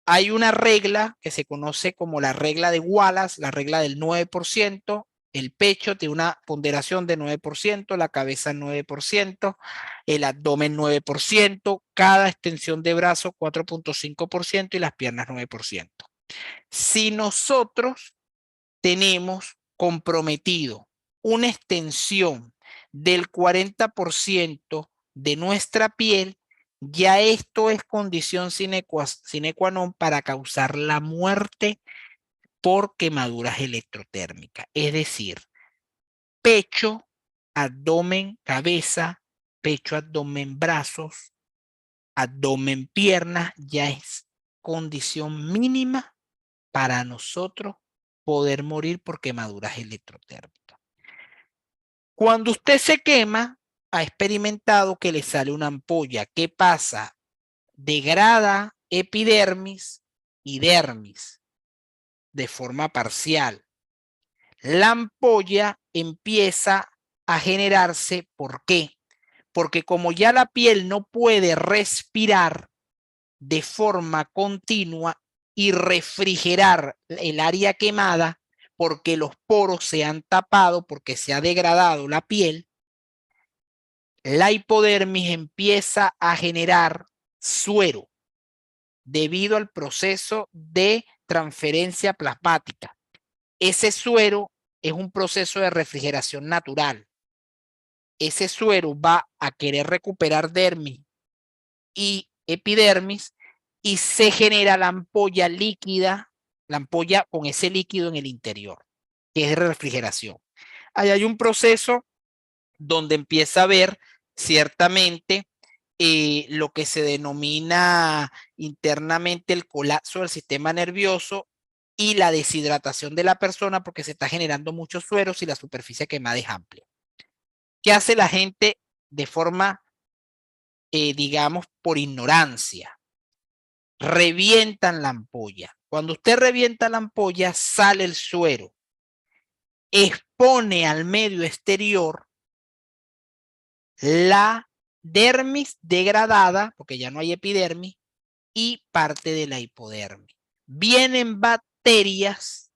Hay una regla que se conoce como la regla de Wallace, la regla del 9%. El pecho tiene una ponderación de 9%, la cabeza 9%, el abdomen 9%, cada extensión de brazo 4.5% y las piernas 9%. Si nosotros tenemos comprometido una extensión del 40% de nuestra piel, ya esto es condición sine qua non para causar la muerte por quemaduras electrotérmicas. Es decir, pecho, abdomen, cabeza, pecho, abdomen, brazos, abdomen, piernas, ya es condición mínima para nosotros poder morir por quemaduras electrotérmicas. Cuando usted se quema, ha experimentado que le sale una ampolla. ¿Qué pasa? Degrada epidermis y dermis de forma parcial. La ampolla empieza a generarse. ¿Por qué? Porque como ya la piel no puede respirar de forma continua y refrigerar el área quemada, porque los poros se han tapado, porque se ha degradado la piel, la hipodermis empieza a generar suero debido al proceso de transferencia plasmática. Ese suero es un proceso de refrigeración natural. Ese suero va a querer recuperar dermis y epidermis y se genera la ampolla líquida, la ampolla con ese líquido en el interior, que es refrigeración. Ahí hay un proceso donde empieza a ver ciertamente lo que se denomina internamente el colapso del sistema nervioso y la deshidratación de la persona porque se está generando muchos sueros y la superficie quemada es amplia. ¿Qué hace la gente de forma, digamos, por ignorancia? Revientan la ampolla. Cuando usted revienta la ampolla, sale el suero, expone al medio exterior la dermis degradada, porque ya no hay epidermis, y parte de la hipodermis. Vienen bacterias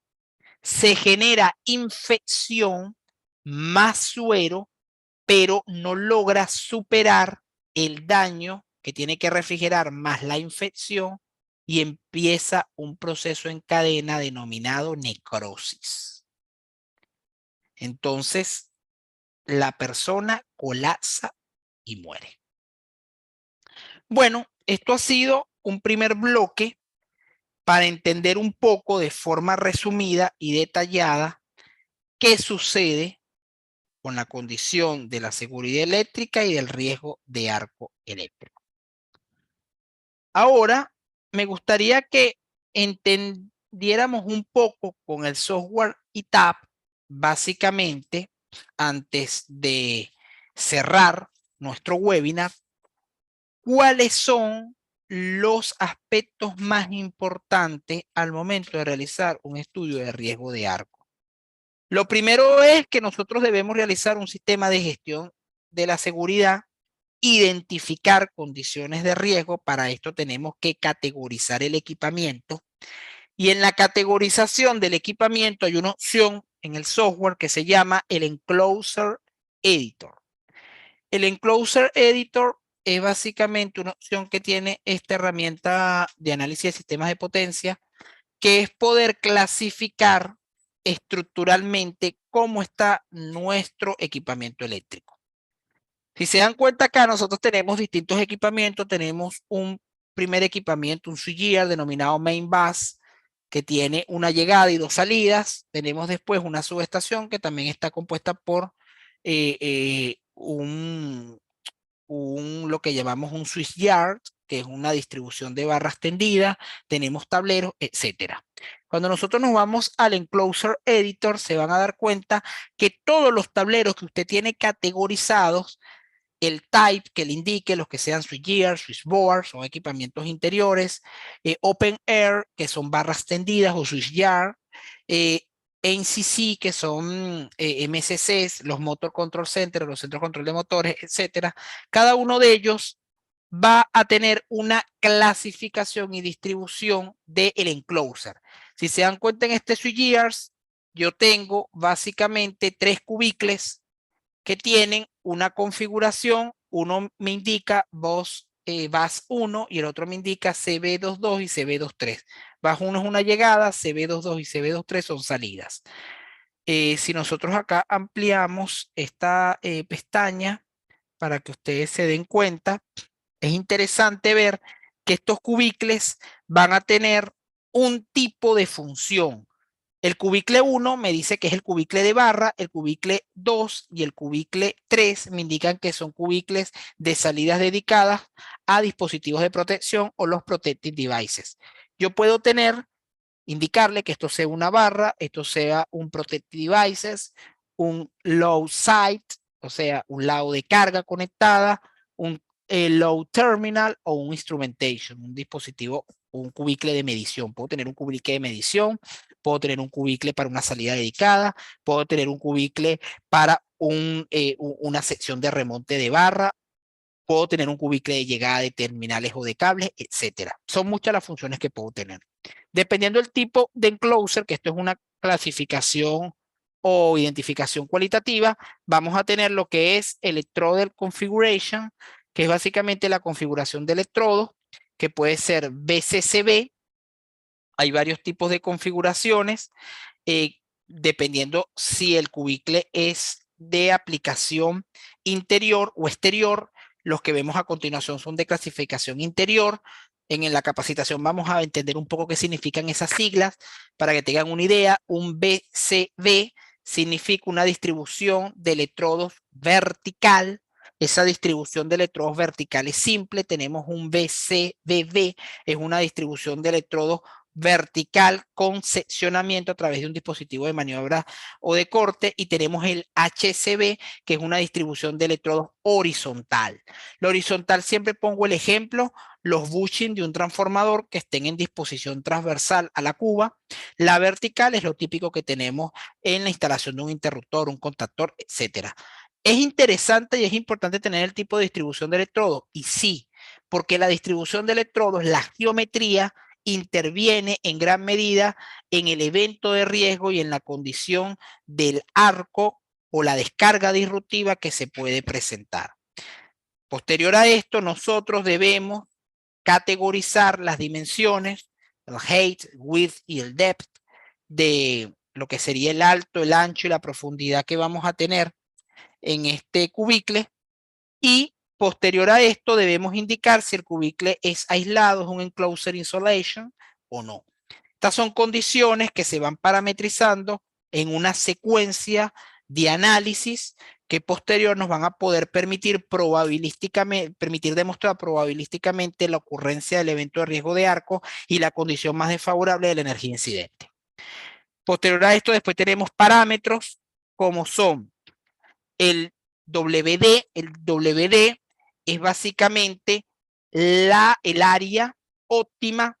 se genera infección más suero, pero no logra superar el daño que tiene que refrigerar más la infección y empieza un proceso en cadena denominado necrosis. Entonces, la persona colapsa y muere. Bueno, esto ha sido un primer bloque para entender un poco de forma resumida y detallada qué sucede con la condición de la seguridad eléctrica y del riesgo de arco eléctrico. Ahora, me gustaría que entendiéramos un poco con el software ITAP, básicamente, antes de cerrar nuestro webinar, cuáles son los aspectos más importantes al momento de realizar un estudio de riesgo de arco. Lo primero es que nosotros debemos realizar un sistema de gestión de la seguridad, identificar condiciones de riesgo. Para esto tenemos que categorizar el equipamiento. Y en la categorización del equipamiento hay una opción en el software que se llama el Enclosure Editor. El Enclosure Editor es básicamente una opción que tiene esta herramienta de análisis de sistemas de potencia, que es poder clasificar estructuralmente cómo está nuestro equipamiento eléctrico. Si se dan cuenta acá, nosotros tenemos distintos equipamientos. Tenemos un primer equipamiento, un switchgear denominado main bus, que tiene una llegada y dos salidas. Tenemos después una subestación que también está compuesta por lo que llamamos un switchyard, que es una distribución de barras tendidas. Tenemos tableros, etcétera. Cuando nosotros nos vamos al Enclosure Editor, se van a dar cuenta que todos los tableros que usted tiene categorizados, el type que le indique, los que sean switchgear, switchboard, son equipamientos interiores, open air, que son barras tendidas o switchyard, NCC, que son MCCs, los Motor Control Center, los centros de control de motores, etcétera. Cada uno de ellos va a tener una clasificación y distribución del enclosure. Si se dan cuenta en este switchgears, yo tengo básicamente 3 cubículos que tienen una configuración. Uno me indica bus 1 y el otro me indica CB22 y CB23. Bus 1 es una llegada, CB22 y CB23 son salidas. Si nosotros acá ampliamos esta pestaña para que ustedes se den cuenta, es interesante ver que estos cubículos van a tener un tipo de función. El cubicle 1 me dice que es el cubicle de barra, el cubicle 2 y el cubicle 3 me indican que son cubículos de salidas dedicadas a dispositivos de protección o los protective devices. Yo puedo indicarle que esto sea una barra, esto sea un protective devices, un low site, o sea, un lado de carga conectada, un low terminal o un instrumentation, un dispositivo, un cubicle de medición. Puedo tener un cubicle de medición, puedo tener un cubicle para una salida dedicada, puedo tener un cubicle para una sección de remonte de barra, puedo tener un cubicle de llegada de terminales o de cables, etcétera. Son muchas las funciones que puedo tener. Dependiendo del tipo de enclosure, que esto es una clasificación o identificación cualitativa, vamos a tener lo que es electrode configuration, que es básicamente la configuración de electrodos, que puede ser BCCB. Hay varios tipos de configuraciones, dependiendo si el cubicle es de aplicación interior o exterior. Los que vemos a continuación son de clasificación interior. En la capacitación vamos a entender un poco qué significan esas siglas para que tengan una idea. Un BCB significa una distribución de electrodos vertical. Esa distribución de electrodos vertical es simple. Tenemos un BCBB, es una distribución de electrodos vertical con seccionamiento a través de un dispositivo de maniobra o de corte, y tenemos el HCB, que es una distribución de electrodos horizontal. La horizontal, siempre pongo el ejemplo, los bushings de un transformador que estén en disposición transversal a la cuba. La vertical es lo típico que tenemos en la instalación de un interruptor, un contactor, etcétera. Es interesante y es importante tener el tipo de distribución de electrodos, y sí, porque la distribución de electrodos, la geometría, interviene en gran medida en el evento de riesgo y en la condición del arco o la descarga disruptiva que se puede presentar. Posterior a esto, nosotros debemos categorizar las dimensiones, el height, width y el depth de lo que sería el alto, el ancho y la profundidad que vamos a tener en este cubicle, y posterior a esto debemos indicar si el cubicle es aislado, es un enclosure insulation o no. Estas son condiciones que se van parametrizando en una secuencia de análisis que posterior nos van a poder permitir demostrar probabilísticamente la ocurrencia del evento de riesgo de arco y la condición más desfavorable de la energía incidente. Posterior a esto, después tenemos parámetros como son el WD. El WD es básicamente el área óptima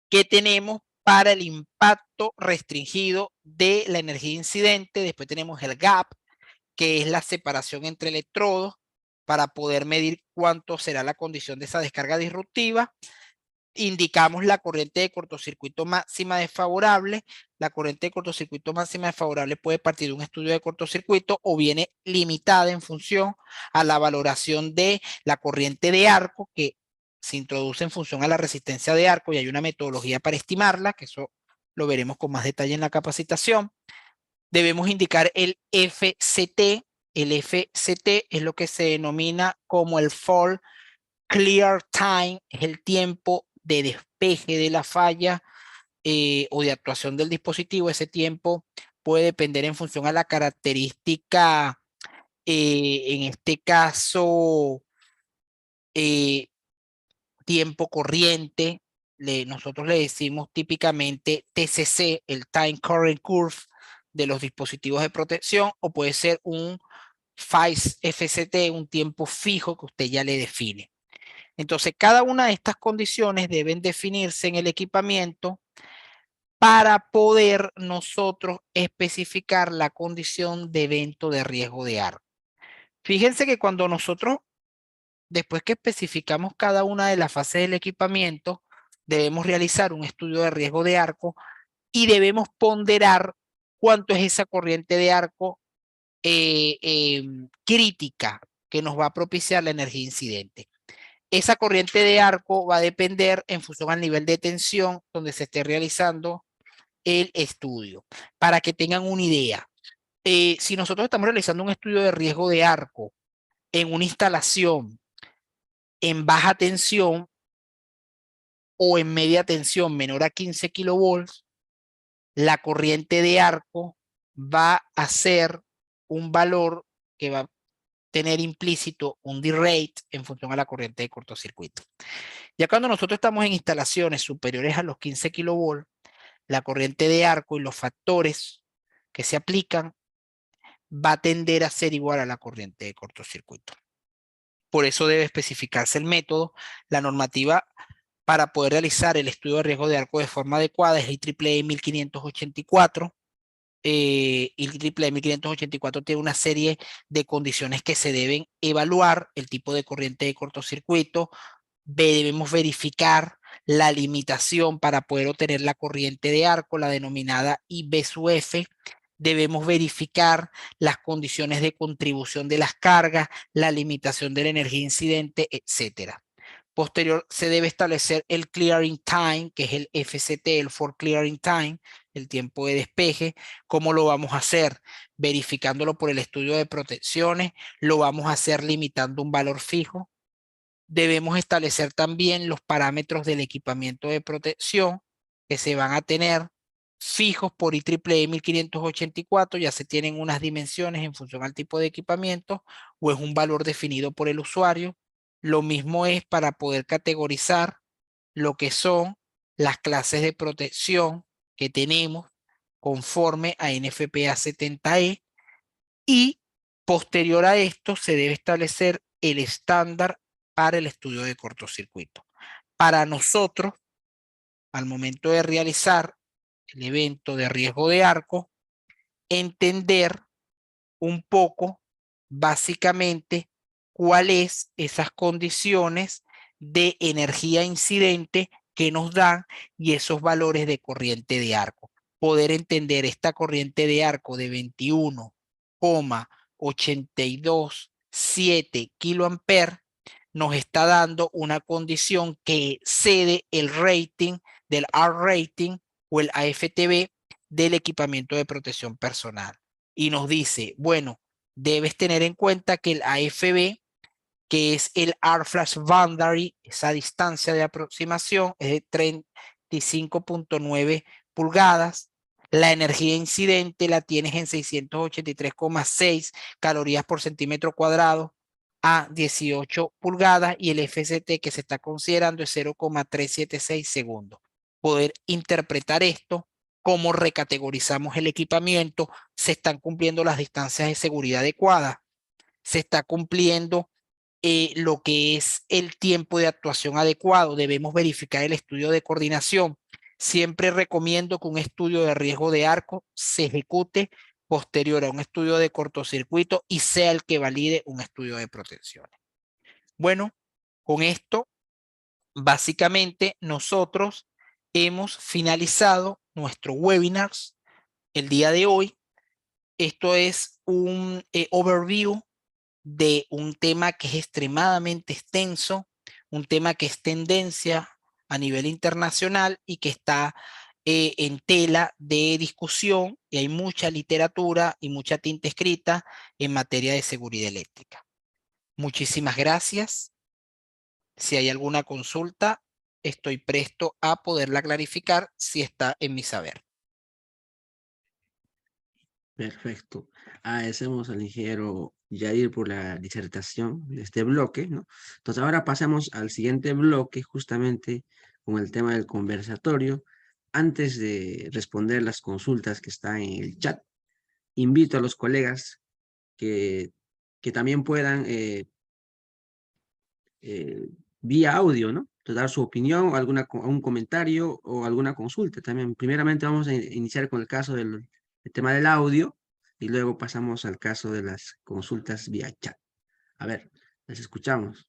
que tenemos para el impacto restringido de la energía incidente. Después tenemos el gap, que es la separación entre electrodos para poder medir cuánto será la condición de esa descarga disruptiva. Indicamos la corriente de cortocircuito máxima desfavorable. La corriente de cortocircuito máxima desfavorable puede partir de un estudio de cortocircuito o viene limitada en función a la valoración de la corriente de arco que se introduce en función a la resistencia de arco, y hay una metodología para estimarla, que eso lo veremos con más detalle en la capacitación. Debemos indicar el FCT. El FCT es lo que se denomina como el Fault Clear Time, es el tiempo de despeje de la falla o de actuación del dispositivo. Ese tiempo puede depender en función a la característica, en este caso, eh, tiempo corriente. Nosotros le decimos típicamente TCC, el Time Current Curve de los dispositivos de protección, o puede ser un phase FCT, un tiempo fijo que usted ya le define. Entonces, cada una de estas condiciones deben definirse en el equipamiento para poder nosotros especificar la condición de evento de riesgo de arco. Fíjense que cuando nosotros, después que especificamos cada una de las fases del equipamiento, debemos realizar un estudio de riesgo de arco y debemos ponderar cuánto es esa corriente de arco crítica que nos va a propiciar la energía incidente. Esa corriente de arco va a depender en función al nivel de tensión donde se esté realizando el estudio. Para que tengan una idea, si nosotros estamos realizando un estudio de riesgo de arco en una instalación en baja tensión o en media tensión menor a 15 kilovolts, la corriente de arco va a ser un valor que va a tener implícito un D-rate en función a la corriente de cortocircuito. Ya cuando nosotros estamos en instalaciones superiores a los 15 kilovolts, la corriente de arco y los factores que se aplican va a tender a ser igual a la corriente de cortocircuito. Por eso debe especificarse el método. La normativa para poder realizar el estudio de riesgo de arco de forma adecuada es IEEE 1584. El IEEE 1584 tiene una serie de condiciones que se deben evaluar: el tipo de corriente de cortocircuito, debemos verificar la limitación para poder obtener la corriente de arco, la denominada IB/F. Debemos verificar las condiciones de contribución de las cargas, la limitación de la energía incidente, etc. Posterior, se debe establecer el clearing time, que es el FCT, el for clearing time, el tiempo de despeje. ¿Cómo lo vamos a hacer? Verificándolo por el estudio de protecciones. Lo vamos a hacer limitando un valor fijo. Debemos establecer también los parámetros del equipamiento de protección que se van a tener fijos por IEEE 1584. Ya se tienen unas dimensiones en función al tipo de equipamiento, o es un valor definido por el usuario. Lo mismo es para poder categorizar lo que son las clases de protección que tenemos conforme a NFPA 70E, y posterior a esto se debe establecer el estándar para el estudio de cortocircuito. Para nosotros, al momento de realizar el evento de riesgo de arco, entender un poco, básicamente, cuáles esas condiciones de energía incidente que nos dan y esos valores de corriente de arco. Poder entender esta corriente de arco de 21,827 kiloamperes nos está dando una condición que excede el rating del R rating o el AFTB del equipamiento de protección personal. Y nos dice, bueno, debes tener en cuenta que el AFB, que es el R flash boundary, esa distancia de aproximación es de 35.9 pulgadas. La energía incidente la tienes en 683,6 calorías por centímetro cuadrado a 18 pulgadas y el FCT que se está considerando es 0,376 segundos. Poder interpretar esto, cómo recategorizamos el equipamiento, se están cumpliendo las distancias de seguridad adecuadas, se está cumpliendo lo que es el tiempo de actuación adecuado. Debemos verificar el estudio de coordinación. Siempre recomiendo que un estudio de riesgo de arco se ejecute posterior a un estudio de cortocircuito y sea el que valide un estudio de protección. Bueno, con esto, básicamente nosotros hemos finalizado nuestro webinar el día de hoy. Esto es un overview de un tema que es extremadamente extenso, un tema que es tendencia a nivel internacional y que está en tela de discusión, y hay mucha literatura y mucha tinta escrita en materia de seguridad eléctrica. Muchísimas gracias. Si hay alguna consulta, estoy presto a poderla clarificar si está en mi saber. Perfecto. Agradecemos al ingeniero Yair por la disertación de este bloque, ¿no? Entonces ahora pasamos al siguiente bloque, justamente con el tema del conversatorio. Antes de responder las consultas que están en el chat, invito a los colegas que, que también puedan, vía audio, ¿no? Dar su opinión, algún comentario o alguna consulta también. Primeramente vamos a iniciar con el caso del tema del audio y luego pasamos al caso de las consultas vía chat. A ver, les escuchamos.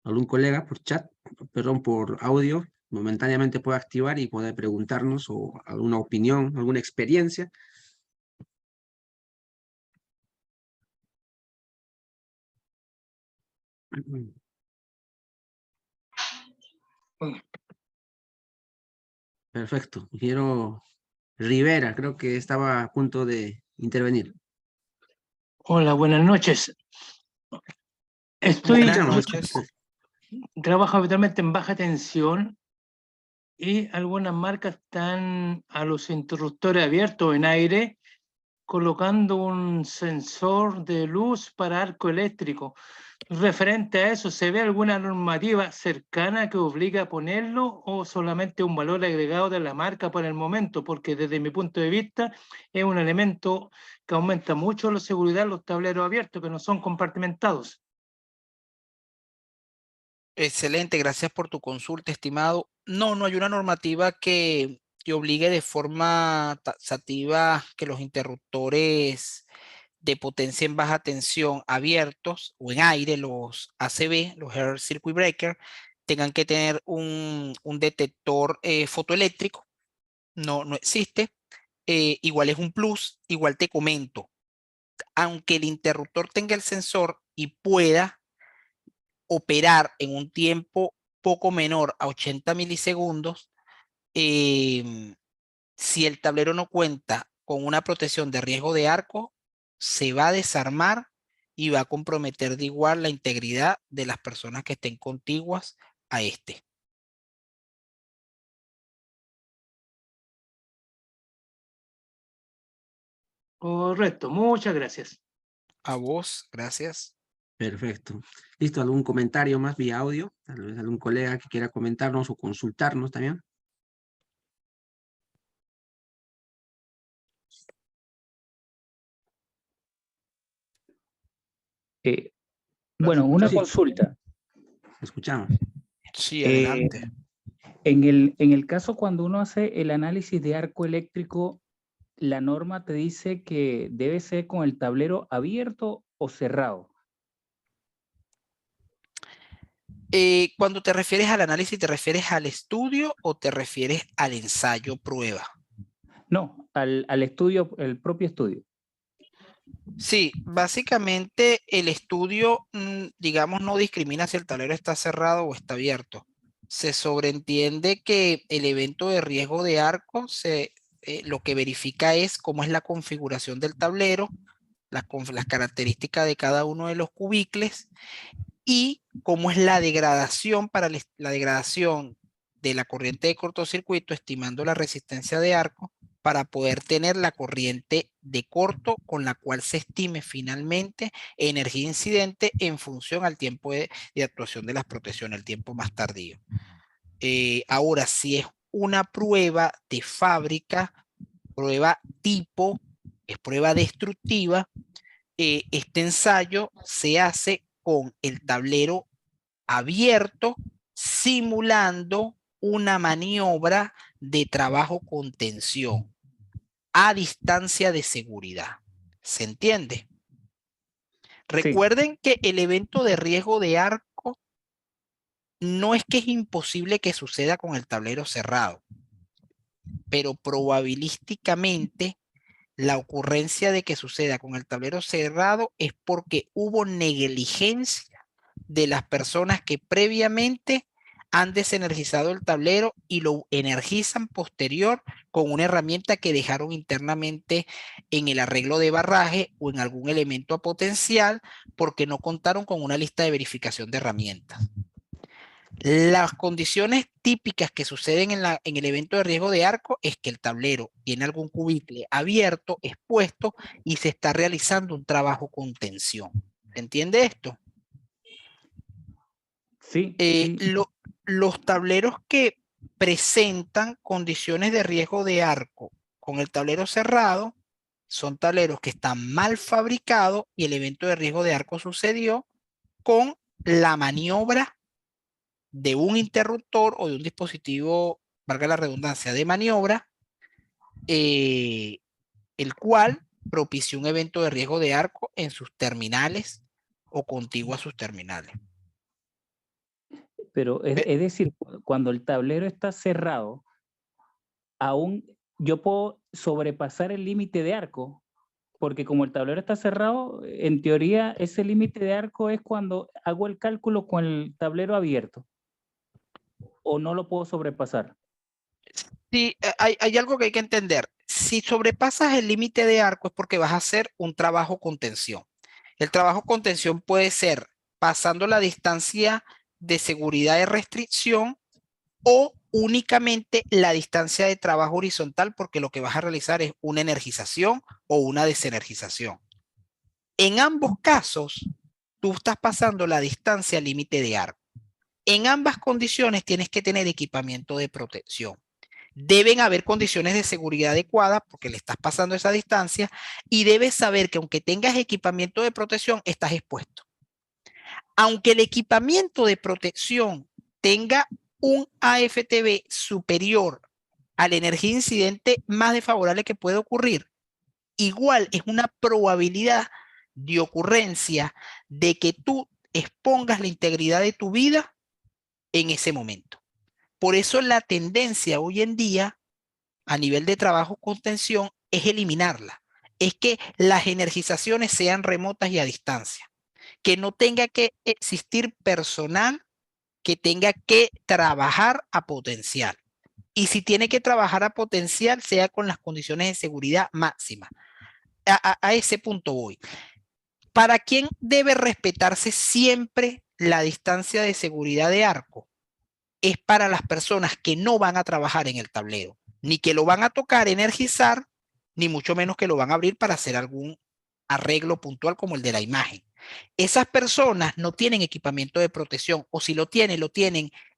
¿Algún colega por chat, perdón, por audio, momentáneamente puede activar y puede preguntarnos o alguna opinión, alguna experiencia? Perfecto. Quiero Rivera, creo que estaba a punto de intervenir. Hola, buenas noches. Buenas noches. Trabajo habitualmente en baja tensión y algunas marcas están a los interruptores abiertos en aire colocando un sensor de luz para arco eléctrico. Referente a eso, ¿se ve alguna normativa cercana que obliga a ponerlo o solamente un valor agregado de la marca por el momento? Porque desde mi punto de vista es un elemento que aumenta mucho la seguridad en los tableros abiertos que no son compartimentados. Excelente, gracias por tu consulta, estimado. No hay una normativa que obligue de forma taxativa que los interruptores de potencia en baja tensión abiertos o en aire, los ACB, los Air Circuit Breaker, tengan que tener un detector fotoeléctrico. No existe. Igual es un plus. Igual te comento, aunque el interruptor tenga el sensor y pueda operar en un tiempo poco menor a 80 milisegundos, si el tablero no cuenta con una protección de riesgo de arco, se va a desarmar y va a comprometer de igual la integridad de las personas que estén contiguas a este. Correcto, muchas gracias. A vos, gracias. Perfecto. ¿Listo? ¿Algún comentario más vía audio? Tal vez algún colega que quiera comentarnos o consultarnos también. Bueno, una Sí. consulta. Escuchamos. Sí, adelante. En el caso cuando uno hace el análisis de arco eléctrico, la norma te dice que debe ser con el tablero abierto o cerrado. Cuando te refieres al análisis, ¿te refieres al estudio o te refieres al ensayo prueba? No, al estudio, el propio estudio. Sí, básicamente el estudio, digamos, no discrimina si el tablero está cerrado o está abierto. Se sobreentiende que el evento de riesgo de arco lo que verifica es cómo es la configuración del tablero, las características de cada uno de los cubículos y cómo es la degradación la degradación de la corriente de cortocircuito, estimando la resistencia de arco para poder tener la corriente de corto con la cual se estime finalmente energía incidente en función al tiempo de actuación de las protecciones, el tiempo más tardío. Ahora, si es una prueba de fábrica, prueba tipo, es prueba destructiva, este ensayo se hace con el tablero abierto, simulando una maniobra de trabajo con tensión a distancia de seguridad. ¿Se entiende? Recuerden que el evento de riesgo de arco no es que es imposible que suceda con el tablero cerrado, pero probabilísticamente la ocurrencia de que suceda con el tablero cerrado es porque hubo negligencia de las personas que previamente han desenergizado el tablero y lo energizan posterior con una herramienta que dejaron internamente en el arreglo de barraje o en algún elemento potencial porque no contaron con una lista de verificación de herramientas. Las condiciones típicas que suceden en el evento de riesgo de arco es que el tablero tiene algún cubicle abierto, expuesto, y se está realizando un trabajo con tensión. ¿Se entiende esto? Sí, sí. Los tableros que presentan condiciones de riesgo de arco con el tablero cerrado son tableros que están mal fabricados y el evento de riesgo de arco sucedió con la maniobra de un interruptor o de un dispositivo, valga la redundancia, de maniobra, el cual propició un evento de riesgo de arco en sus terminales o contiguo a sus terminales. Pero es decir, cuando el tablero está cerrado, aún yo puedo sobrepasar el límite de arco, porque como el tablero está cerrado, en teoría ese límite de arco es cuando hago el cálculo con el tablero abierto, o no lo puedo sobrepasar. Sí, hay algo que hay que entender. Si sobrepasas el límite de arco es porque vas a hacer un trabajo con tensión. El trabajo con tensión puede ser pasando la distancia de seguridad de restricción o únicamente la distancia de trabajo horizontal porque lo que vas a realizar es una energización o una desenergización. En ambos casos, tú estás pasando la distancia límite de arco. En ambas condiciones tienes que tener equipamiento de protección. Deben haber condiciones de seguridad adecuadas porque le estás pasando esa distancia y debes saber que aunque tengas equipamiento de protección, estás expuesto. Aunque el equipamiento de protección tenga un AFTB superior a la energía incidente más desfavorable que puede ocurrir, igual es una probabilidad de ocurrencia de que tú expongas la integridad de tu vida en ese momento. Por eso la tendencia hoy en día a nivel de trabajo con tensión es eliminarla. Es que las energizaciones sean remotas y a distancia. Que no tenga que existir personal que tenga que trabajar a potencial. Y si tiene que trabajar a potencial, sea con las condiciones de seguridad máximas. A ese punto voy. ¿Para quién debe respetarse siempre la distancia de seguridad de arco? Es para las personas que no van a trabajar en el tablero, ni que lo van a tocar, energizar, ni mucho menos que lo van a abrir para hacer algún arreglo puntual como el de la imagen. Esas personas no tienen equipamiento de protección o si lo tienen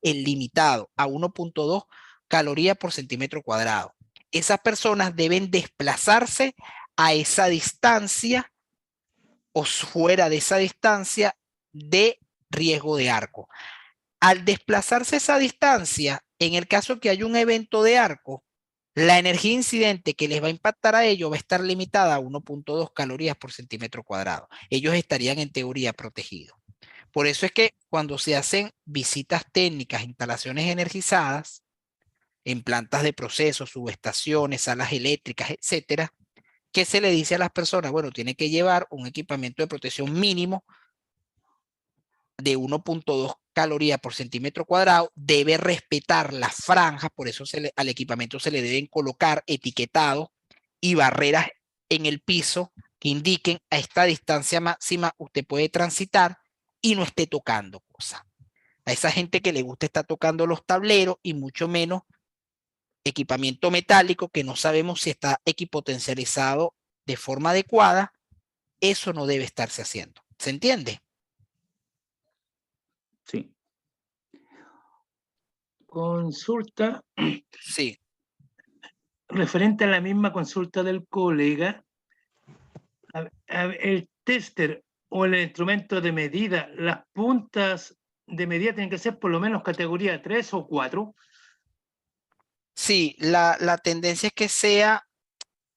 en limitado a 1.2 calorías por centímetro cuadrado. Esas personas deben desplazarse a esa distancia o fuera de esa distancia de riesgo de arco. Al desplazarse esa distancia, en el caso que haya un evento de arco, la energía incidente que les va a impactar a ellos va a estar limitada a 1.2 calorías por centímetro cuadrado. Ellos estarían en teoría protegidos. Por eso es que cuando se hacen visitas técnicas, instalaciones energizadas, en plantas de procesos, subestaciones, salas eléctricas, etcétera, ¿qué se le dice a las personas? Bueno, tiene que llevar un equipamiento de protección mínimo de 1.2 calorías por centímetro cuadrado, debe respetar las franjas, por eso al equipamiento se le deben colocar etiquetados y barreras en el piso que indiquen a esta distancia máxima usted puede transitar y no esté tocando cosas. A esa gente que le gusta estar tocando los tableros y mucho menos equipamiento metálico que no sabemos si está equipotencializado de forma adecuada, eso no debe estarse haciendo. ¿Se entiende? Sí. Consulta Sí. referente a la misma consulta del colega. El tester o el instrumento de medida, las puntas de medida tienen que ser por lo menos categoría 3 o 4. Sí, la tendencia es que sea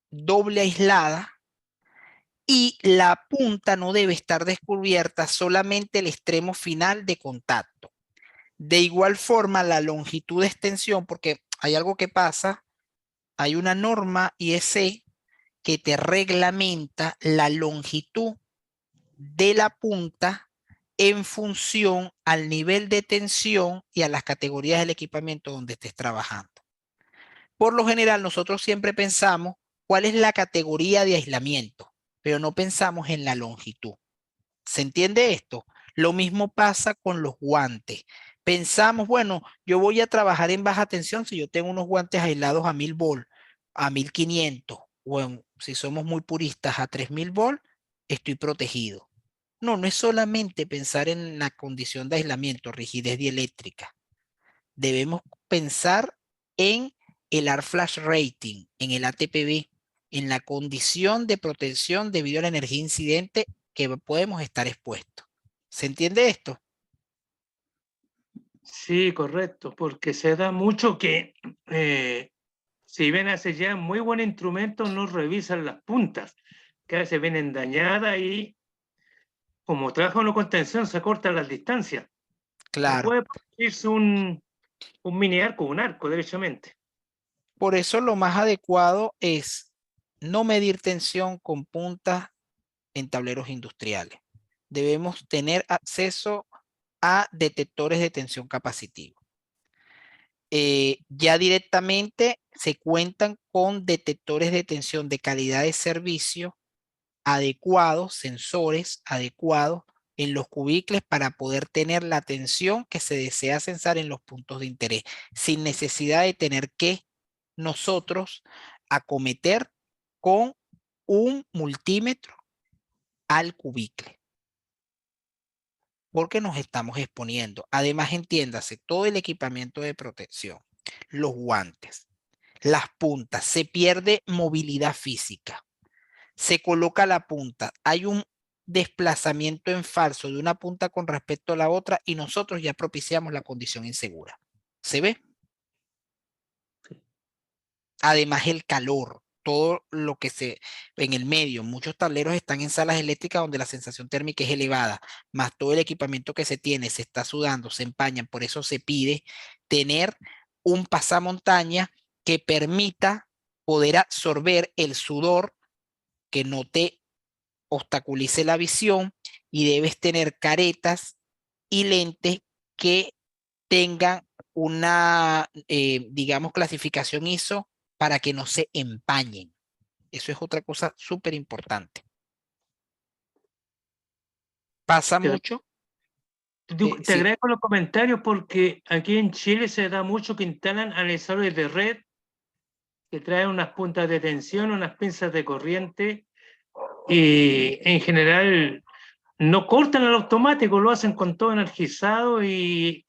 doble aislada y la punta no debe estar descubierta, solamente el extremo final de contacto. De igual forma, la longitud de extensión, porque hay algo que pasa, hay una norma IEC que te reglamenta la longitud de la punta en función al nivel de tensión y a las categorías del equipamiento donde estés trabajando. Por lo general, nosotros siempre pensamos cuál es la categoría de aislamiento, pero no pensamos en la longitud. ¿Se entiende esto? Lo mismo pasa con los guantes. Pensamos, bueno, yo voy a trabajar en baja tensión si yo tengo unos guantes aislados a 1000 volt, a 1500, o si somos muy puristas a 3000 volt, estoy protegido. No, no es solamente pensar en la condición de aislamiento, rigidez dieléctrica. Debemos pensar en el AR Flash Rating, en el ATPB, en la condición de protección debido a la energía incidente que podemos estar expuestos. ¿Se entiende esto? Sí, correcto, porque se da mucho que si bien hace ya muy buen instrumento, no revisan las puntas, que a veces vienen dañadas y como trabaja uno con tensión, se cortan las distancias. No Claro. puede producirse un mini arco, un arco, derechamente. Por eso lo más adecuado es no medir tensión con puntas en tableros industriales. Debemos tener acceso a detectores de tensión capacitiva. Ya directamente se cuentan con detectores de tensión de calidad de servicio adecuados, sensores adecuados en los cubículos para poder tener la tensión que se desea sensar en los puntos de interés, sin necesidad de tener que nosotros acometer con un multímetro al cubículo, porque nos estamos exponiendo. Además, entiéndase, todo el equipamiento de protección, los guantes, las puntas, se pierde movilidad física. Se coloca la punta, hay un desplazamiento en falso de una punta con respecto a la otra y nosotros ya propiciamos la condición insegura. ¿Se ve? Sí. Además el calor, todo lo que en el medio, muchos tableros están en salas eléctricas donde la sensación térmica es elevada, más todo el equipamiento que se tiene se está sudando, se empañan, por eso se pide tener un pasamontaña que permita poder absorber el sudor, que no te obstaculice la visión, y debes tener caretas y lentes que tengan una, digamos, clasificación ISO para que no se empañen. Eso es otra cosa súper importante. Pasa mucho. Te Sí, agradezco los comentarios porque aquí en Chile se da mucho que instalan analizadores de red que traen unas puntas de tensión, unas pinzas de corriente y en general no cortan el automático, lo hacen con todo energizado y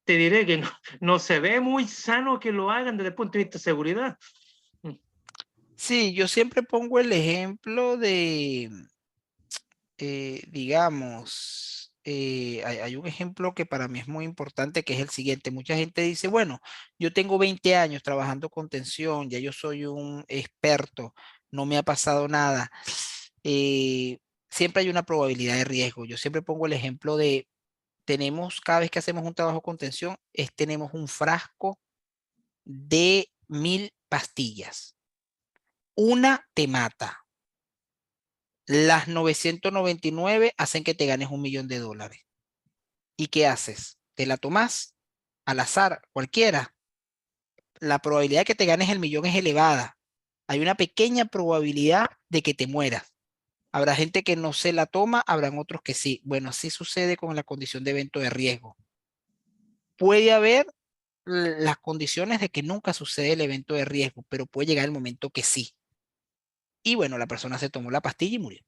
te diré que no se ve muy sano que lo hagan desde el punto de vista de seguridad. sí, yo siempre pongo el ejemplo de, digamos, hay un ejemplo que para mí es muy importante, que es el siguiente. Mucha gente dice, bueno, yo tengo 20 años trabajando con tensión, ya yo soy un experto, no me ha pasado nada. siempre hay una probabilidad de riesgo. Yo siempre pongo el ejemplo de, cada vez que hacemos un trabajo con tensión, tenemos un frasco de 1000 pastillas. Una te mata. Las 999 hacen que te ganes $1 millón. ¿Y qué haces? ¿Te la tomas al azar, cualquiera? La probabilidad de que te ganes el millón es elevada. Hay una pequeña probabilidad de que te mueras. Habrá gente que no se la toma, habrán otros que sí. Bueno, así sucede con la condición de evento de riesgo. Puede haber las condiciones de que nunca sucede el evento de riesgo, pero puede llegar el momento que sí. Y bueno, la persona se tomó la pastilla y murió.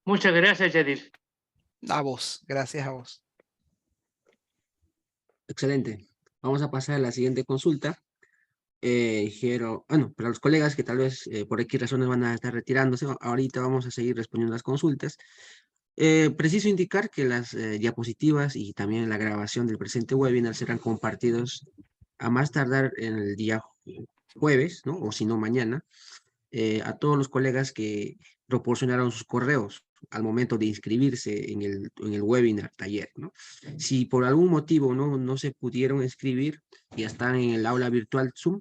Muchas gracias, Yadir. A vos, gracias a vos. Excelente. Vamos a pasar a la siguiente consulta. Bueno, para los colegas que tal vez por X razones van a estar retirándose, ahorita vamos a seguir respondiendo las consultas. Preciso indicar que las diapositivas y también la grabación del presente webinar serán compartidos a más tardar en el día jueves, ¿no? O si no, mañana, a todos los colegas que proporcionaron sus correos al momento de inscribirse en el webinar taller, ¿no? Si por algún motivo no se pudieron inscribir y están en el aula virtual Zoom,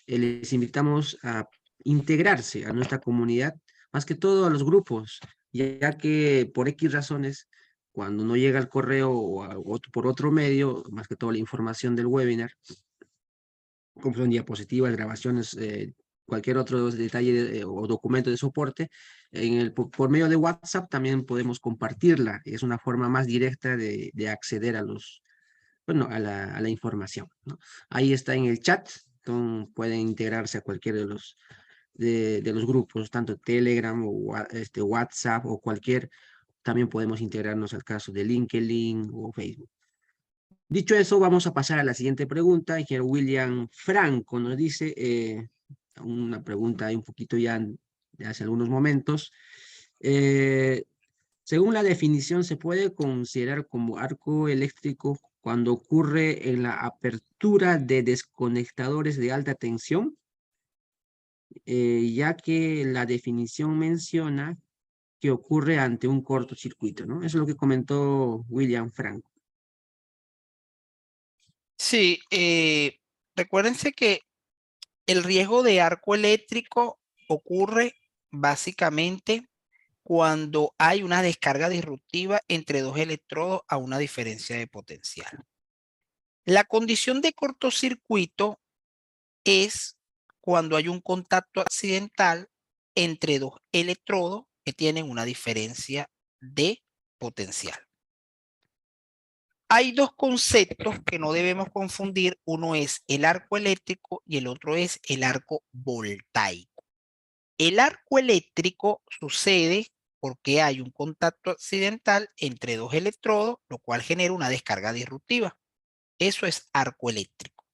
les invitamos a integrarse a nuestra comunidad, más que todo a los grupos, ya que por X razones, cuando no llega el correo o por otro medio, más que todo la información del webinar, como son diapositivas, grabaciones, cualquier otro detalle o documento de soporte, por medio de WhatsApp también podemos compartirla. Es una forma más directa de acceder a la información, ¿no? Ahí está en el chat, pueden integrarse a cualquiera de los grupos, tanto Telegram o WhatsApp o cualquier. También podemos integrarnos al caso de LinkedIn o Facebook. Dicho eso, vamos a pasar a la siguiente pregunta. Ingeniero William Franco nos dice una pregunta un poquito ya de hace algunos momentos. Según la definición, ¿se puede considerar como arco eléctrico cuando ocurre en la apertura de desconectadores de alta tensión? Ya que la definición menciona que ocurre ante un cortocircuito, ¿no? Eso es lo que comentó William Franco. Sí, recuérdense que el riesgo de arco eléctrico ocurre básicamente cuando hay una descarga disruptiva entre dos electrodos a una diferencia de potencial. La condición de cortocircuito es cuando hay un contacto accidental entre dos electrodos que tienen una diferencia de potencial. Hay dos conceptos que no debemos confundir. Uno es el arco eléctrico y el otro es el arco voltaico. El arco eléctrico sucede porque hay un contacto accidental entre dos electrodos, lo cual genera una descarga disruptiva. Eso es arco eléctrico.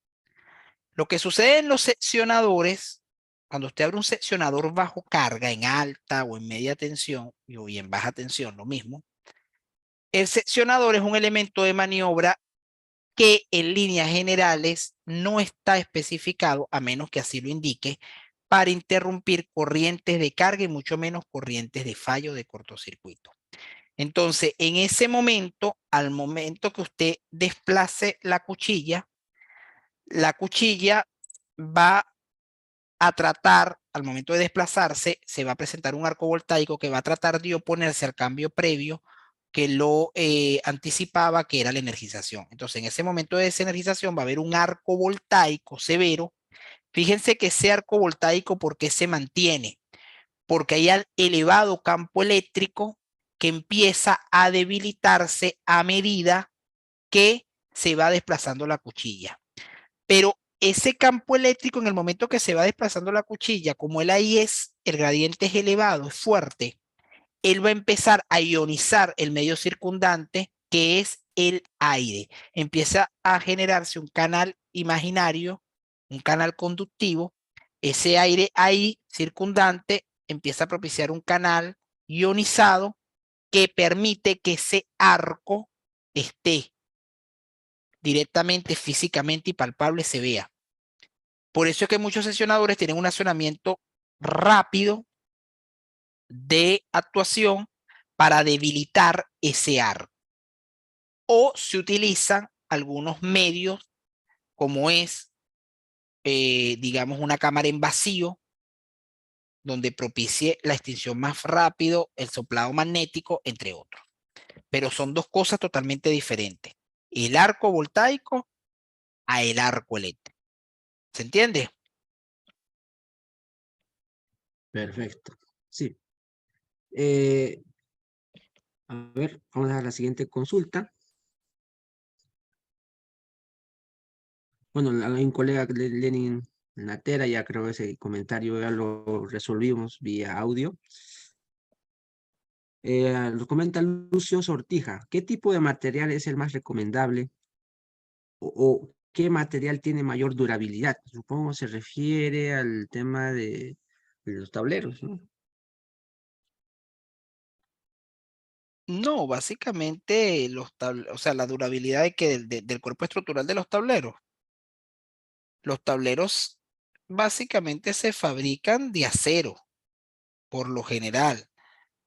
Lo que sucede en los seccionadores, cuando usted abre un seccionador bajo carga, en alta o en media tensión, y en baja tensión, lo mismo, el seccionador es un elemento de maniobra que en líneas generales no está especificado, a menos que así lo indique, para interrumpir corrientes de carga y mucho menos corrientes de fallo de cortocircuito. Entonces, en ese momento, al momento que usted desplace la cuchilla va a tratar, al momento de desplazarse, se va a presentar un arco voltaico que va a tratar de oponerse al cambio previo que lo anticipaba, que era la energización. Entonces, en ese momento de desenergización va a haber un arco voltaico severo. Fíjense que ese arco voltaico, ¿por qué se mantiene? Porque hay elevado campo eléctrico que empieza a debilitarse a medida que se va desplazando la cuchilla. Pero ese campo eléctrico, en el momento que se va desplazando la cuchilla, como el gradiente es elevado, es fuerte, él va a empezar a ionizar el medio circundante, que es el aire. Empieza a generarse un canal imaginario, un canal conductivo. Ese aire ahí circundante empieza a propiciar un canal ionizado que permite que ese arco esté directamente, físicamente y palpable, se vea. Por eso es que muchos sesionadores tienen un accionamiento rápido de actuación para debilitar ese arco. O se utilizan algunos medios como es, digamos, una cámara en vacío, donde propicie la extinción más rápido, el soplado magnético, entre otros. Pero son dos cosas totalmente diferentes. El arco voltaico a el arco eléctrico. ¿Se entiende? Perfecto. Sí. A ver, vamos a la siguiente consulta. Bueno, hay un colega, Lenin Natera, ya creo ese comentario ya lo resolvimos vía audio. Lo comenta Lucio Sortija. ¿Qué tipo de material es el más recomendable? O qué material tiene mayor durabilidad? Supongo se refiere al tema de los tableros, ¿no? No, básicamente o sea, la durabilidad del cuerpo estructural de los tableros. Los tableros básicamente se fabrican de acero, por lo general.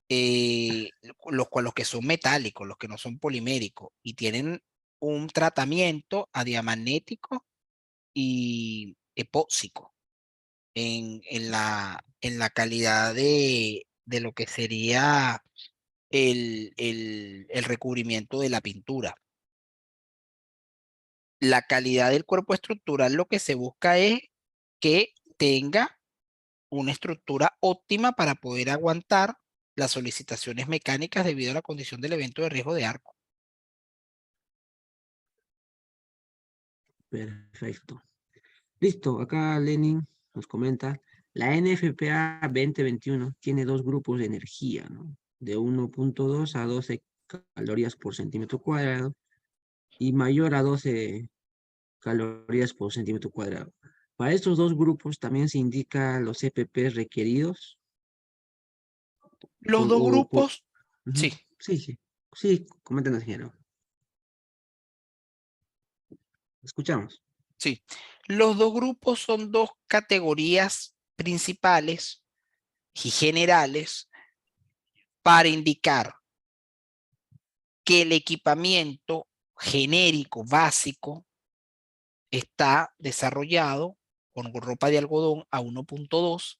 Los que son metálicos, los que no son poliméricos, y tienen un tratamiento a diamagnético y epóxico en la calidad de lo que sería el recubrimiento de la pintura. La calidad del cuerpo estructural, lo que se busca es que tenga una estructura óptima para poder aguantar las solicitaciones mecánicas debido a la condición del evento de riesgo de arco. Perfecto. Listo, acá Lenin nos comenta, la NFPA 2021 tiene dos grupos de energía, ¿no? De 1.2 a 12 calorías por centímetro cuadrado y mayor a 12 calorías por centímetro cuadrado. Para estos dos grupos también se indica los CPP requeridos. Los dos grupos, Ujú. sí, Sí, sí. Sí, coméntanos, ingeniero. Escuchamos. sí. Los dos grupos son dos categorías principales y generales para indicar que el equipamiento genérico básico está desarrollado con ropa de algodón a 1.2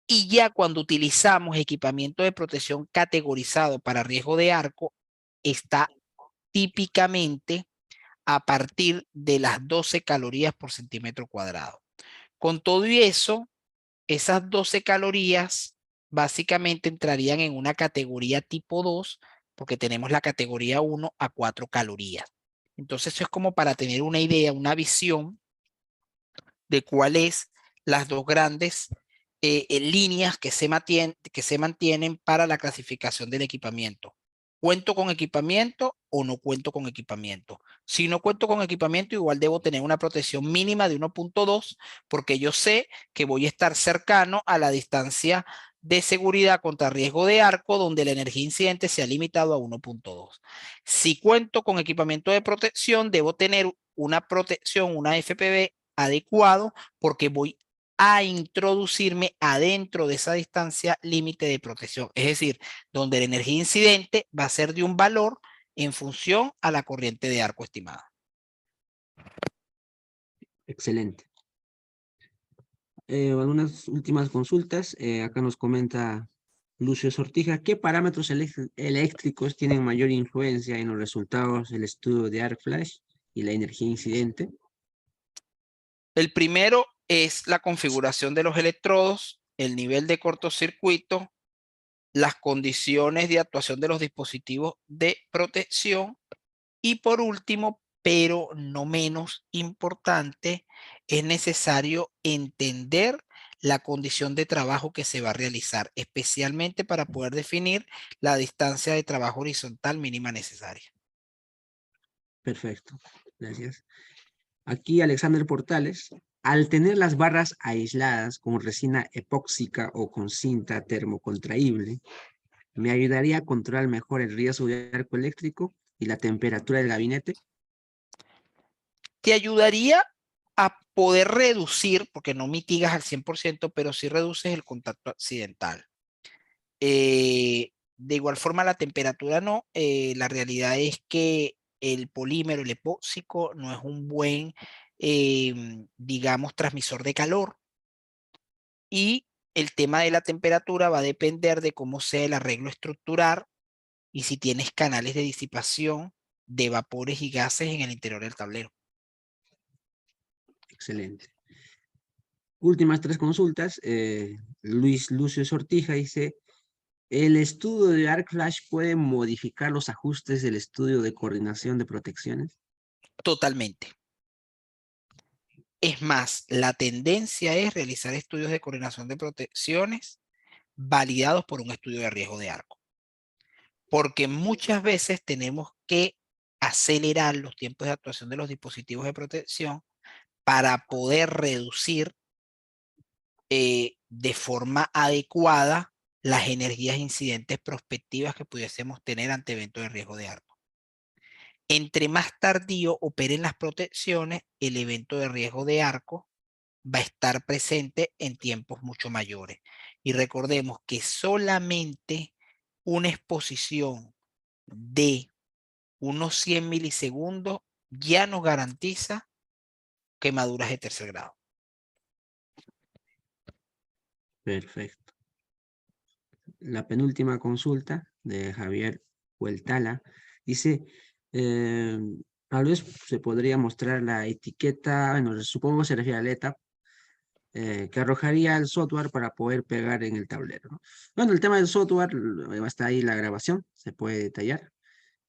y ya cuando utilizamos equipamiento de protección categorizado para riesgo de arco, está típicamente a partir de las 12 calorías por centímetro cuadrado. Con todo y eso, esas 12 calorías básicamente entrarían en una categoría tipo 2 porque tenemos la categoría 1 a 4 calorías. Entonces eso es como para tener una idea, una visión de cuáles las dos grandes líneas que se mantienen para la clasificación del equipamiento. ¿Cuento con equipamiento o no cuento con equipamiento? Si no cuento con equipamiento, igual debo tener una protección mínima de 1.2 porque yo sé que voy a estar cercano a la distancia de seguridad contra riesgo de arco donde la energía incidente se ha limitado a 1.2. Si cuento con equipamiento de protección, debo tener una protección, una FPV adecuado porque voy a introducirme adentro de esa distancia límite de protección. Es decir, donde la energía incidente va a ser de un valor en función a la corriente de arco estimada. Excelente. Algunas últimas consultas. Acá nos comenta Lucio Sortija, ¿qué parámetros eléctricos tienen mayor influencia en los resultados del estudio de arc flash y la energía incidente? El primero es la configuración de los electrodos, el nivel de cortocircuito, las condiciones de actuación de los dispositivos de protección y por último, pero no menos importante, es necesario entender la condición de trabajo que se va a realizar, especialmente para poder definir la distancia de trabajo horizontal mínima necesaria. Perfecto, gracias. Aquí Alexander Portales, al tener las barras aisladas con resina epóxica o con cinta termocontraíble, ¿me ayudaría a controlar mejor el riesgo de arco eléctrico y la temperatura del gabinete? Te ayudaría a poder reducir, porque no mitigas al 100%, pero sí reduces el contacto accidental. De igual forma, la temperatura no. La realidad es que el polímero, el epóxico, no es un buen, digamos, transmisor de calor. Y el tema de la temperatura va a depender de cómo sea el arreglo estructural y si tienes canales de disipación de vapores y gases en el interior del tablero. Excelente. Últimas 3 consultas. Luis Lucio Sortija dice, ¿el estudio de Arc Flash puede modificar los ajustes del estudio de coordinación de protecciones? Totalmente. Es más, la tendencia es realizar estudios de coordinación de protecciones validados por un estudio de riesgo de arco. Porque muchas veces tenemos que acelerar los tiempos de actuación de los dispositivos de protección para poder reducir de forma adecuada las energías incidentes prospectivas que pudiésemos tener ante eventos de riesgo de arco. Entre más tardío operen las protecciones, el evento de riesgo de arco va a estar presente en tiempos mucho mayores. Y recordemos que solamente una exposición de unos 100 milisegundos ya nos garantiza quemaduras de tercer grado. Perfecto. La penúltima consulta de Javier Hueltala dice, tal vez se podría mostrar la etiqueta, bueno, supongo que se refiere al ETAP, que arrojaría el software para poder pegar en el tablero, ¿no? Bueno, el tema del software, está ahí la grabación, se puede detallar,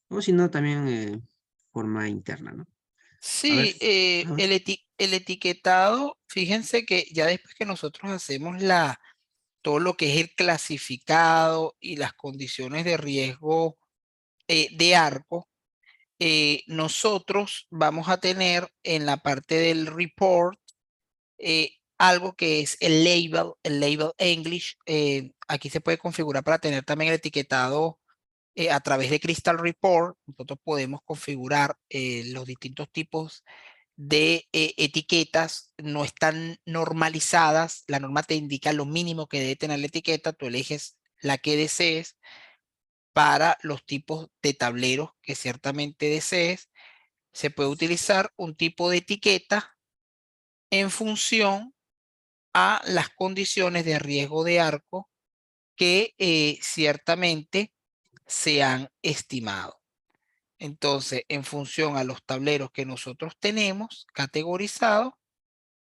o si no, también forma interna, ¿no? A ver, Sí, a ver. el etiquetado, fíjense que ya después que nosotros hacemos todo lo que es el clasificado y las condiciones de riesgo de arco, nosotros vamos a tener en la parte del report algo que es el label English. Aquí se puede configurar para tener también el etiquetado a través de Crystal Report. Nosotros podemos configurar los distintos tipos de etiquetas. No están normalizadas. La norma te indica lo mínimo que debe tener la etiqueta. Tú eliges la que desees para los tipos de tableros que ciertamente desees. Se puede utilizar un tipo de etiqueta en función a las condiciones de riesgo de arco que ciertamente se han estimado. Entonces, en función a los tableros que nosotros tenemos categorizados,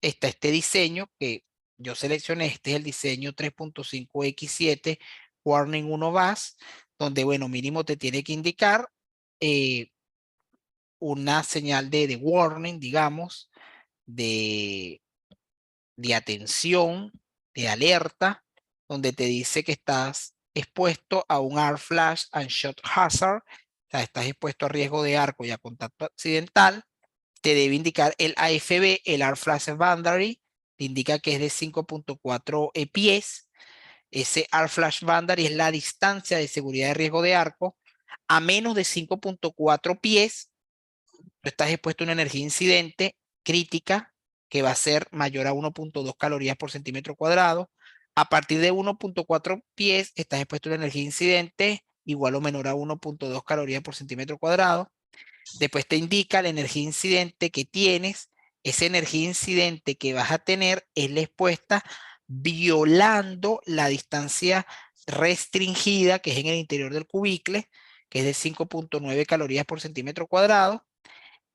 está este diseño que yo seleccioné. Este es el diseño 3.5X7 Warning 1 BAS, donde, bueno, mínimo te tiene que indicar una señal de warning, digamos, de atención, de alerta, donde te dice que estás expuesto a un arc flash and shot hazard, o sea, estás expuesto a riesgo de arco y a contacto accidental. Te debe indicar el AFB, el arc flash boundary, te indica que es de 5.4 pies. Ese arc flash boundary es la distancia de seguridad de riesgo de arco. A menos de 5.4 pies, tú estás expuesto a una energía incidente crítica que va a ser mayor a 1.2 calorías por centímetro cuadrado. A partir de 1.4 pies, estás expuesto a una energía incidente igual o menor a 1.2 calorías por centímetro cuadrado. Después te indica la energía incidente que tienes. Esa energía incidente que vas a tener es la expuesta violando la distancia restringida que es en el interior del cubicle, que es de 5.9 calorías por centímetro cuadrado.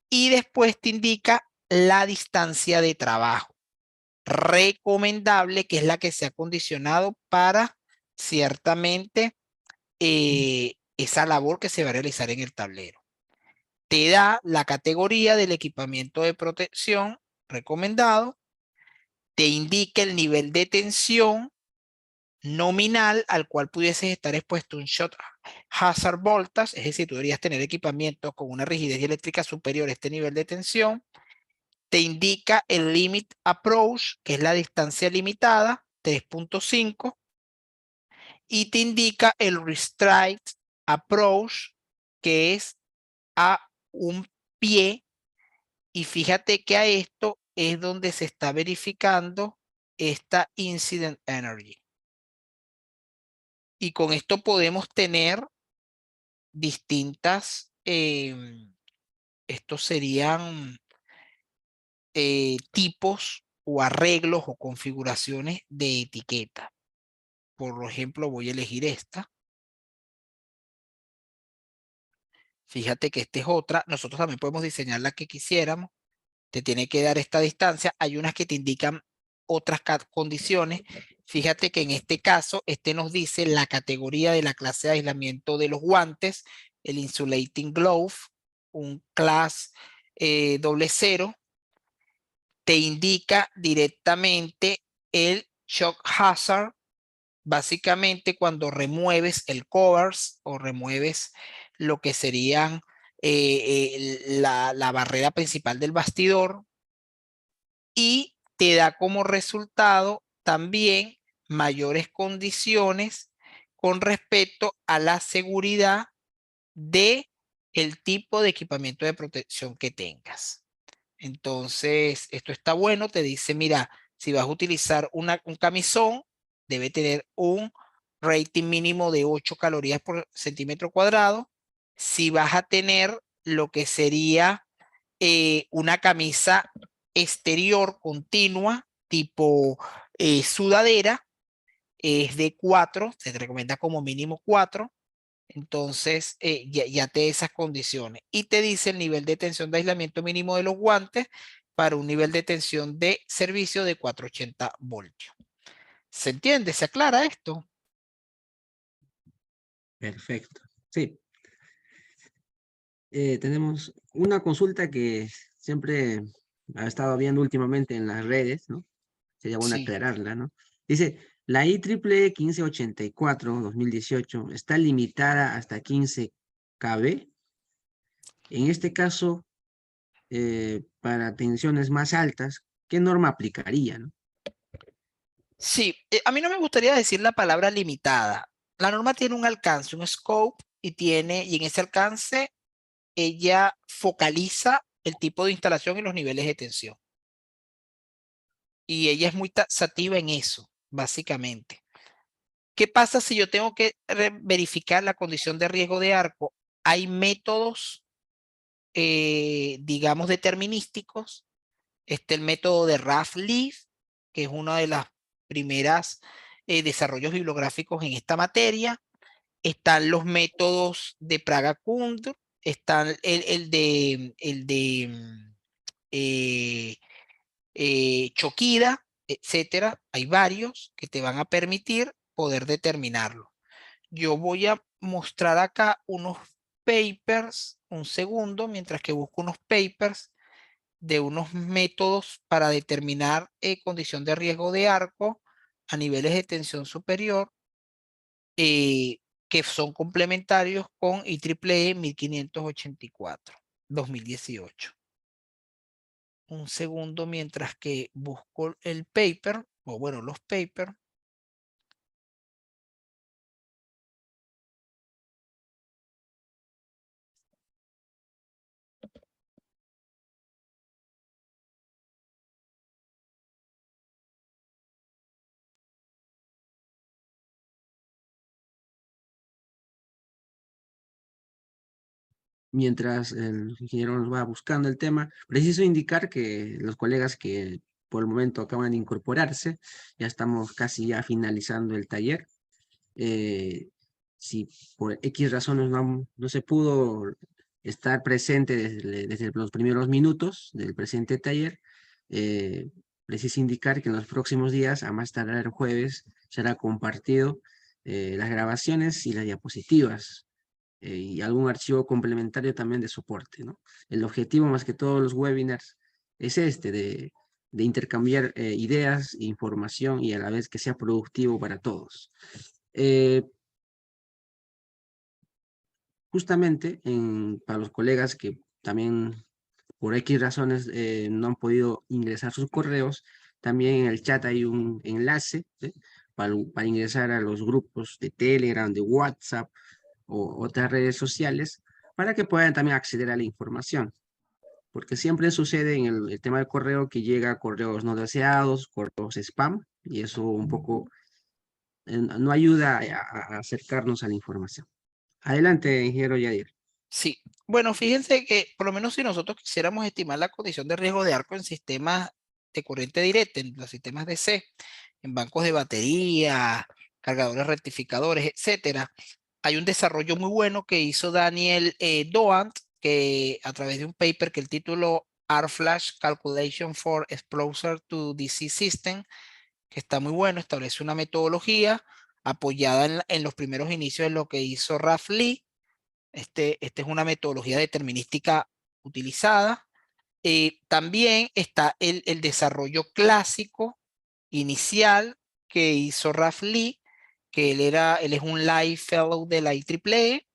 Y después te indica la distancia de trabajo recomendable, que es la que se ha condicionado para ciertamente esa labor que se va a realizar en el tablero. Te da la categoría del equipamiento de protección recomendado, te indica el nivel de tensión nominal al cual pudieses estar expuesto un shot hazard voltage, es decir, tú deberías tener equipamiento con una rigidez eléctrica superior a este nivel de tensión. Te indica el limit approach, que es la distancia limitada, 3.5, y te indica el restraint approach, que es a un pie, y fíjate que a esto es donde se está verificando esta incident energy. Y con esto podemos tener distintas, estos serían tipos o arreglos o configuraciones de etiqueta. Por ejemplo, voy a elegir esta. Fíjate que esta es otra. Nosotros también podemos diseñar la que quisiéramos. Te tiene que dar esta distancia. Hay unas que te indican otras condiciones. Fíjate que en este caso, este nos dice la categoría de la clase de aislamiento de los guantes, el insulating glove, un class 00. Te indica directamente el shock hazard. Básicamente cuando remueves el covers o remueves lo que serían la barrera principal del bastidor, y te da como resultado también mayores condiciones con respecto a la seguridad de el tipo de equipamiento de protección que tengas. Entonces, esto está bueno, te dice, mira, si vas a utilizar un camisón, debe tener un rating mínimo de 8 calorías por centímetro cuadrado. Si vas a tener lo que sería una camisa exterior continua, tipo sudadera, es de 4, se te recomienda como mínimo 4. Entonces, ya te da esas condiciones. Y te dice el nivel de tensión de aislamiento mínimo de los guantes para un nivel de tensión de servicio de 480 voltios. ¿Se entiende? ¿Se aclara esto? Perfecto. Sí. Tenemos una consulta que siempre ha estado viendo últimamente en las redes, ¿no? Sería bueno Sí. aclararla, ¿no? Dice, la IEEE 1584-2018 está limitada hasta 15 kV. En este caso, para tensiones más altas, ¿qué norma aplicaría, no? Sí, a mí no me gustaría decir la palabra limitada. La norma tiene un alcance, un scope, y en ese alcance ella focaliza el tipo de instalación y los niveles de tensión. Y ella es muy taxativa en eso, básicamente. ¿Qué pasa si yo tengo que verificar la condición de riesgo de arco? Hay métodos, digamos, determinísticos. El método de Raff-Leaf, que es uno de las primeras desarrollos bibliográficos en esta materia. Están los métodos de Praga-Kundr, están eh, Chokida, etcétera. Hay varios que te van a permitir poder determinarlo. Yo voy a mostrar acá unos papers, un segundo, mientras que busco unos papers de unos métodos para determinar condición de riesgo de arco a niveles de tensión superior, que son complementarios con IEEE 1584, 2018. Un segundo mientras que busco el paper, o bueno, los papers. Mientras el ingeniero nos va buscando el tema, preciso indicar que los colegas que por el momento acaban de incorporarse, ya estamos casi ya finalizando el taller. Si por X razones no se pudo estar presente desde los primeros minutos del presente taller, preciso indicar que en los próximos días, a más tardar el jueves, será compartido las grabaciones y las diapositivas y algún archivo complementario también de soporte, ¿no? El objetivo más que todos los webinars es de intercambiar ideas, información y a la vez que sea productivo para todos. Justamente para los colegas que también por X razones no han podido ingresar sus correos, también en el chat hay un enlace para ingresar a los grupos de Telegram, de WhatsApp o otras redes sociales para que puedan también acceder a la información. Porque siempre sucede en el tema del correo que llega a correos no deseados, correos spam, y eso un poco no ayuda a acercarnos a la información. Adelante, ingeniero Yadir. Sí, bueno, fíjense que por lo menos si nosotros quisiéramos estimar la condición de riesgo de arco en sistemas de corriente directa, en los sistemas DC, en bancos de batería, cargadores rectificadores, etcétera, hay un desarrollo muy bueno que hizo Daniel Doant, que a través de un paper que el título R-Flash Calculation for Exposure to DC System, que está muy bueno, establece una metodología apoyada en los primeros inicios de lo que hizo Ralph Lee. Este es una metodología determinística utilizada. También está el desarrollo clásico inicial que hizo Ralph Lee, que él es un Life Fellow de la IEEE,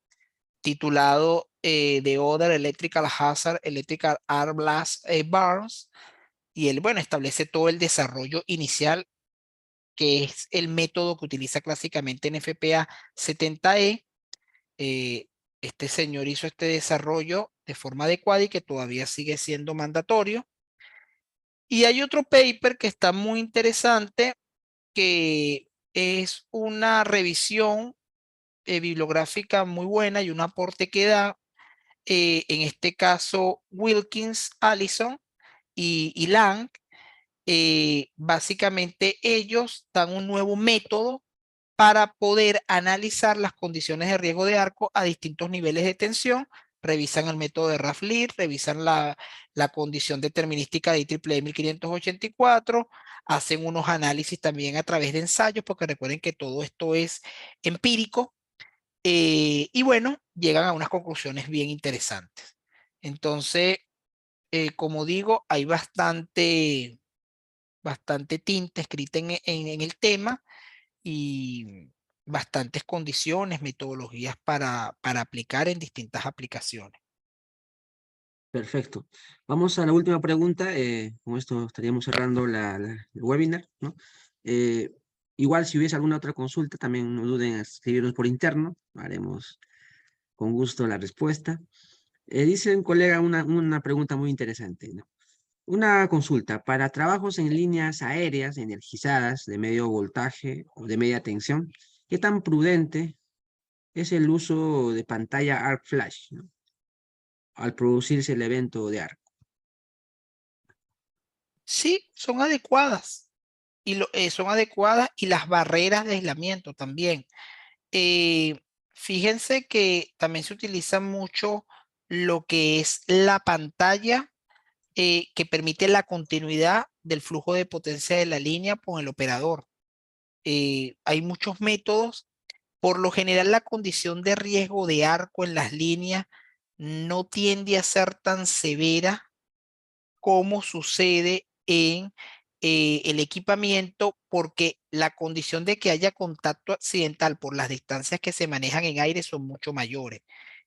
titulado The Other Electrical Hazard Electrical Arc Blast Burns, y él, bueno, establece todo el desarrollo inicial, que es el método que utiliza clásicamente en FPA 70E. Este señor hizo este desarrollo de forma adecuada y que todavía sigue siendo mandatorio. Y hay otro paper que está muy interesante, que es una revisión bibliográfica muy buena y un aporte que da, en este caso, Wilkins, Allison y Lang. Básicamente ellos dan un nuevo método para poder analizar las condiciones de riesgo de arco a distintos niveles de tensión. Revisan el método de Ralph Lee, revisan la condición determinística de IEEE 1584, hacen unos análisis también a través de ensayos, porque recuerden que todo esto es empírico, y bueno, llegan a unas conclusiones bien interesantes. Entonces, como digo, hay bastante tinta escrita en el tema, y bastantes condiciones, metodologías para aplicar en distintas aplicaciones. Perfecto. Vamos a la última pregunta. Con esto estaríamos cerrando el webinar, ¿no? Igual si hubiese alguna otra consulta, también no duden en escribirnos por interno. Haremos con gusto la respuesta. Dice un colega una pregunta muy interesante, ¿no? Una consulta. Para trabajos en líneas aéreas energizadas de medio voltaje o de media tensión, ¿qué tan prudente es el uso de pantalla arc flash, ¿no? Al producirse el evento de arco? Sí, son adecuadas. Son adecuadas, y las barreras de aislamiento también. Fíjense que también se utiliza mucho lo que es la pantalla, que permite la continuidad del flujo de potencia de la línea con el operador. Hay muchos métodos. Por lo general, la condición de riesgo de arco en las líneas no tiende a ser tan severa como sucede en el equipamiento, porque la condición de que haya contacto accidental por las distancias que se manejan en aire son mucho mayores.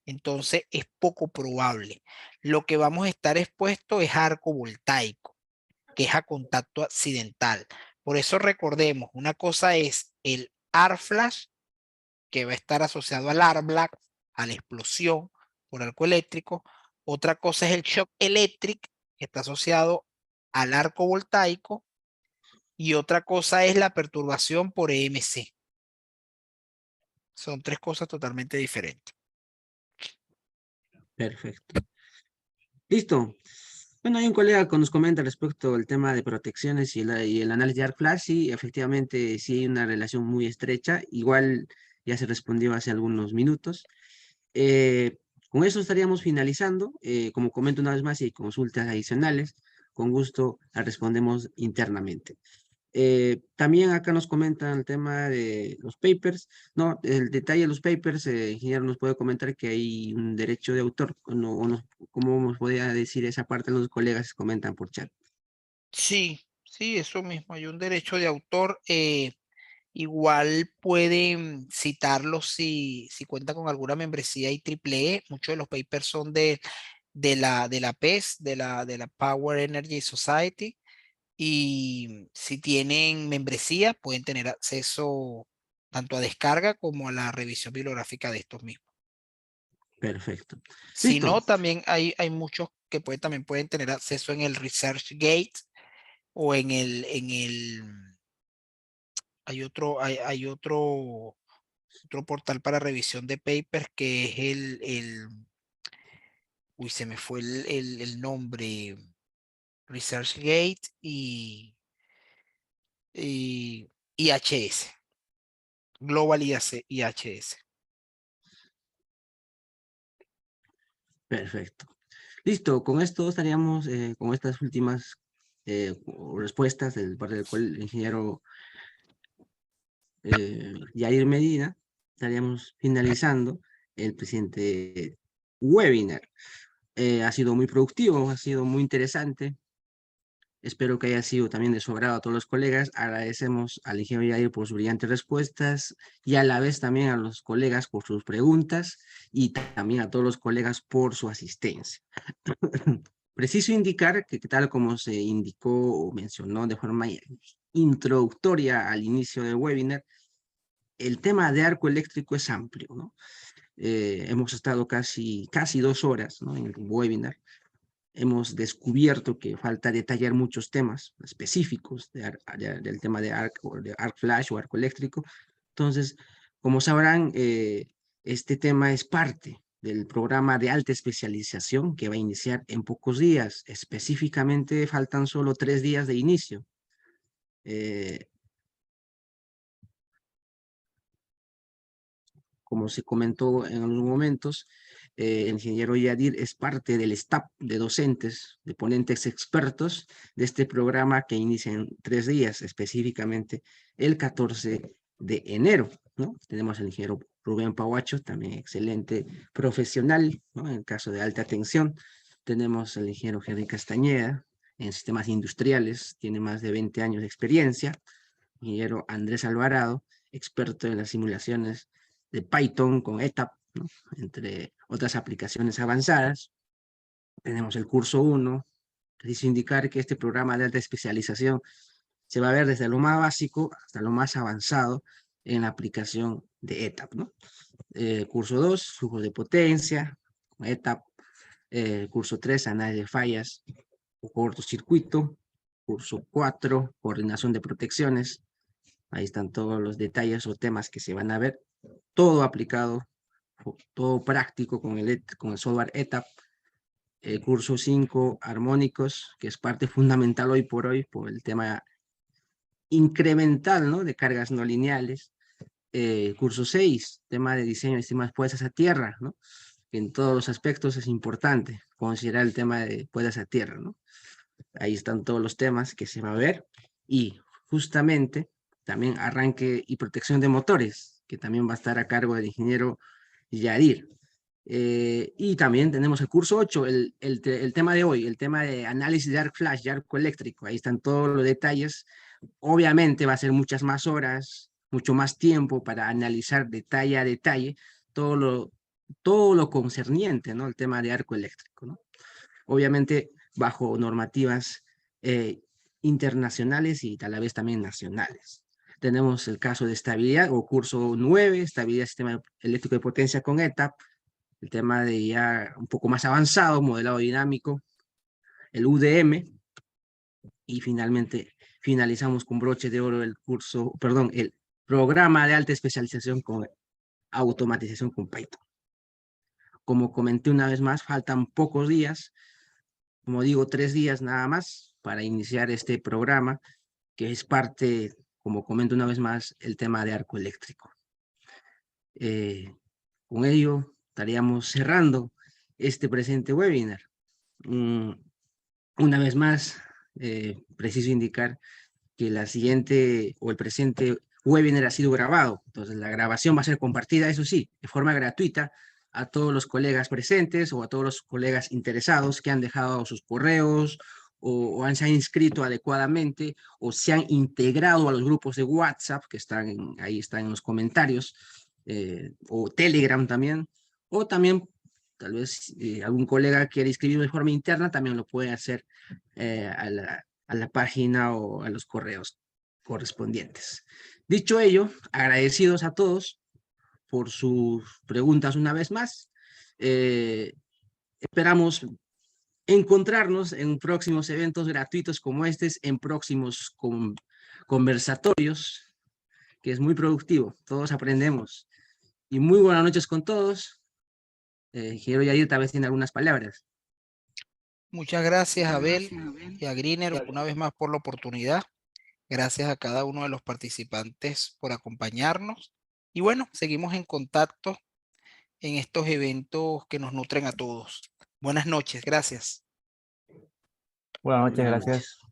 Entonces es poco probable. Lo que vamos a estar expuesto es arco voltaico, que es a contacto accidental. Por eso recordemos, una cosa es el arc flash, que va a estar asociado al arc blast, a la explosión por arco eléctrico. Otra cosa es el shock electric, que está asociado al arco voltaico. Y otra cosa es la perturbación por EMC. Son tres cosas totalmente diferentes. Perfecto. Listo. Bueno, hay un colega que nos comenta respecto al tema de protecciones y el análisis de arc flash. Sí, efectivamente, sí hay una relación muy estrecha. Igual ya se respondió hace algunos minutos. Con eso estaríamos finalizando. Como comento una vez más, si hay consultas adicionales, con gusto las respondemos internamente. También acá nos comentan el tema de los papers, ¿no? El detalle de los papers, ingeniero, nos puede comentar que hay un derecho de autor, ¿cómo nos podría decir esa parte? Los colegas comentan por chat. Sí, sí, eso mismo. Hay un derecho de autor. Igual pueden citarlos si cuenta con alguna membresía IEEE. Muchos de los papers son de la PES, de la Power Energy Society. Y si tienen membresía, pueden tener acceso tanto a descarga como a la revisión bibliográfica de estos mismos. Perfecto. Si Listo. no, también hay muchos que también pueden tener acceso en el ResearchGate, o hay otro portal para revisión de papers que es uy, se me fue el nombre, ResearchGate y IHS, Global IHS. Perfecto. Listo, con esto estaríamos, con estas últimas respuestas del parte del cual el ingeniero Yair Medina, estaríamos finalizando el presente webinar. Ha sido muy productivo, ha sido muy interesante. Espero que haya sido también de su agrado a todos los colegas. Agradecemos al ingeniero Yair por sus brillantes respuestas y a la vez también a los colegas por sus preguntas y también a todos los colegas por su asistencia. Preciso indicar que tal como se indicó o mencionó de forma introductoria al inicio del webinar, el tema de arco eléctrico es amplio, ¿no? Hemos estado casi 2 horas, ¿no?, en el webinar. Hemos descubierto que falta detallar muchos temas específicos del tema de arc flash o arco eléctrico. Entonces, como sabrán, este tema es parte del programa de alta especialización que va a iniciar en pocos días. Específicamente, faltan solo 3 días de inicio. Como se comentó en algunos momentos, el ingeniero Yadir es parte del staff de docentes, de ponentes expertos de este programa que inicia en 3 días, específicamente el 14 de enero, ¿no? Tenemos al ingeniero Rubén Pahuacho, también excelente profesional, ¿no?, en el caso de alta tensión. Tenemos al ingeniero Henry Castañeda, en sistemas industriales, tiene más de 20 años de experiencia. Ingeniero Andrés Alvarado, experto en las simulaciones de Python con ETAP, ¿no?, entre otras aplicaciones avanzadas. Tenemos el curso 1, preciso indicar que este programa de alta especialización se va a ver desde lo más básico hasta lo más avanzado en la aplicación de ETAP, ¿no? Curso 2, flujo de potencia, con ETAP. Curso 3, análisis de fallas o cortocircuito. Curso 4, coordinación de protecciones. Ahí están todos los detalles o temas que se van a ver, todo aplicado, todo práctico con el software ETAP. Curso 5, armónicos, que es parte fundamental hoy por el tema incremental, ¿no?, de cargas no lineales. Curso 6, tema de diseño de sistemas puestas a tierra, ¿no?, que en todos los aspectos es importante considerar el tema de puestas a tierra, ¿no? Ahí están todos los temas que se va a ver y justamente también arranque y protección de motores, que también va a estar a cargo del ingeniero Yadir. Y también tenemos el curso 8, el tema de hoy, el tema de análisis de arc flash y arco eléctrico. Ahí están todos los detalles. Obviamente va a ser muchas más horas, mucho más tiempo para analizar detalle a detalle todo lo concerniente, ¿no?, el tema de arco eléctrico, ¿no? Obviamente bajo normativas internacionales y a la vez también nacionales. Tenemos el caso de estabilidad o curso 9, estabilidad del sistema eléctrico de potencia con ETAP, el tema de ya un poco más avanzado, modelado dinámico, el UDM, y finalmente finalizamos con broche de oro el programa de alta especialización con automatización con Python. Como comenté una vez más, faltan pocos días, como digo, 3 días nada más para iniciar este programa, que es parte, como comento una vez más, el tema de arco eléctrico. Con ello estaríamos cerrando este presente webinar. Una vez más, preciso indicar que la siguiente o el presente webinar ha sido grabado, entonces la grabación va a ser compartida, eso sí, de forma gratuita a todos los colegas presentes o a todos los colegas interesados que han dejado sus correos o se han inscrito adecuadamente o se han integrado a los grupos de WhatsApp que ahí están en los comentarios, o Telegram también, o también tal vez algún colega quiere inscribir de forma interna, también lo puede hacer a la página o a los correos correspondientes. Dicho ello, agradecidos a todos por sus preguntas una vez más. Esperamos encontrarnos en próximos eventos gratuitos como estos, en próximos conversatorios que es muy productivo. Todos aprendemos. Y muy buenas noches con todos. Quiero Yair, tal vez tiene algunas palabras. Muchas gracias a Abel y a Griner una vez más por la oportunidad. Gracias a cada uno de los participantes por acompañarnos. Y bueno, seguimos en contacto en estos eventos que nos nutren a todos. Buenas noches, gracias. Buenas noches, Buenas gracias. noches.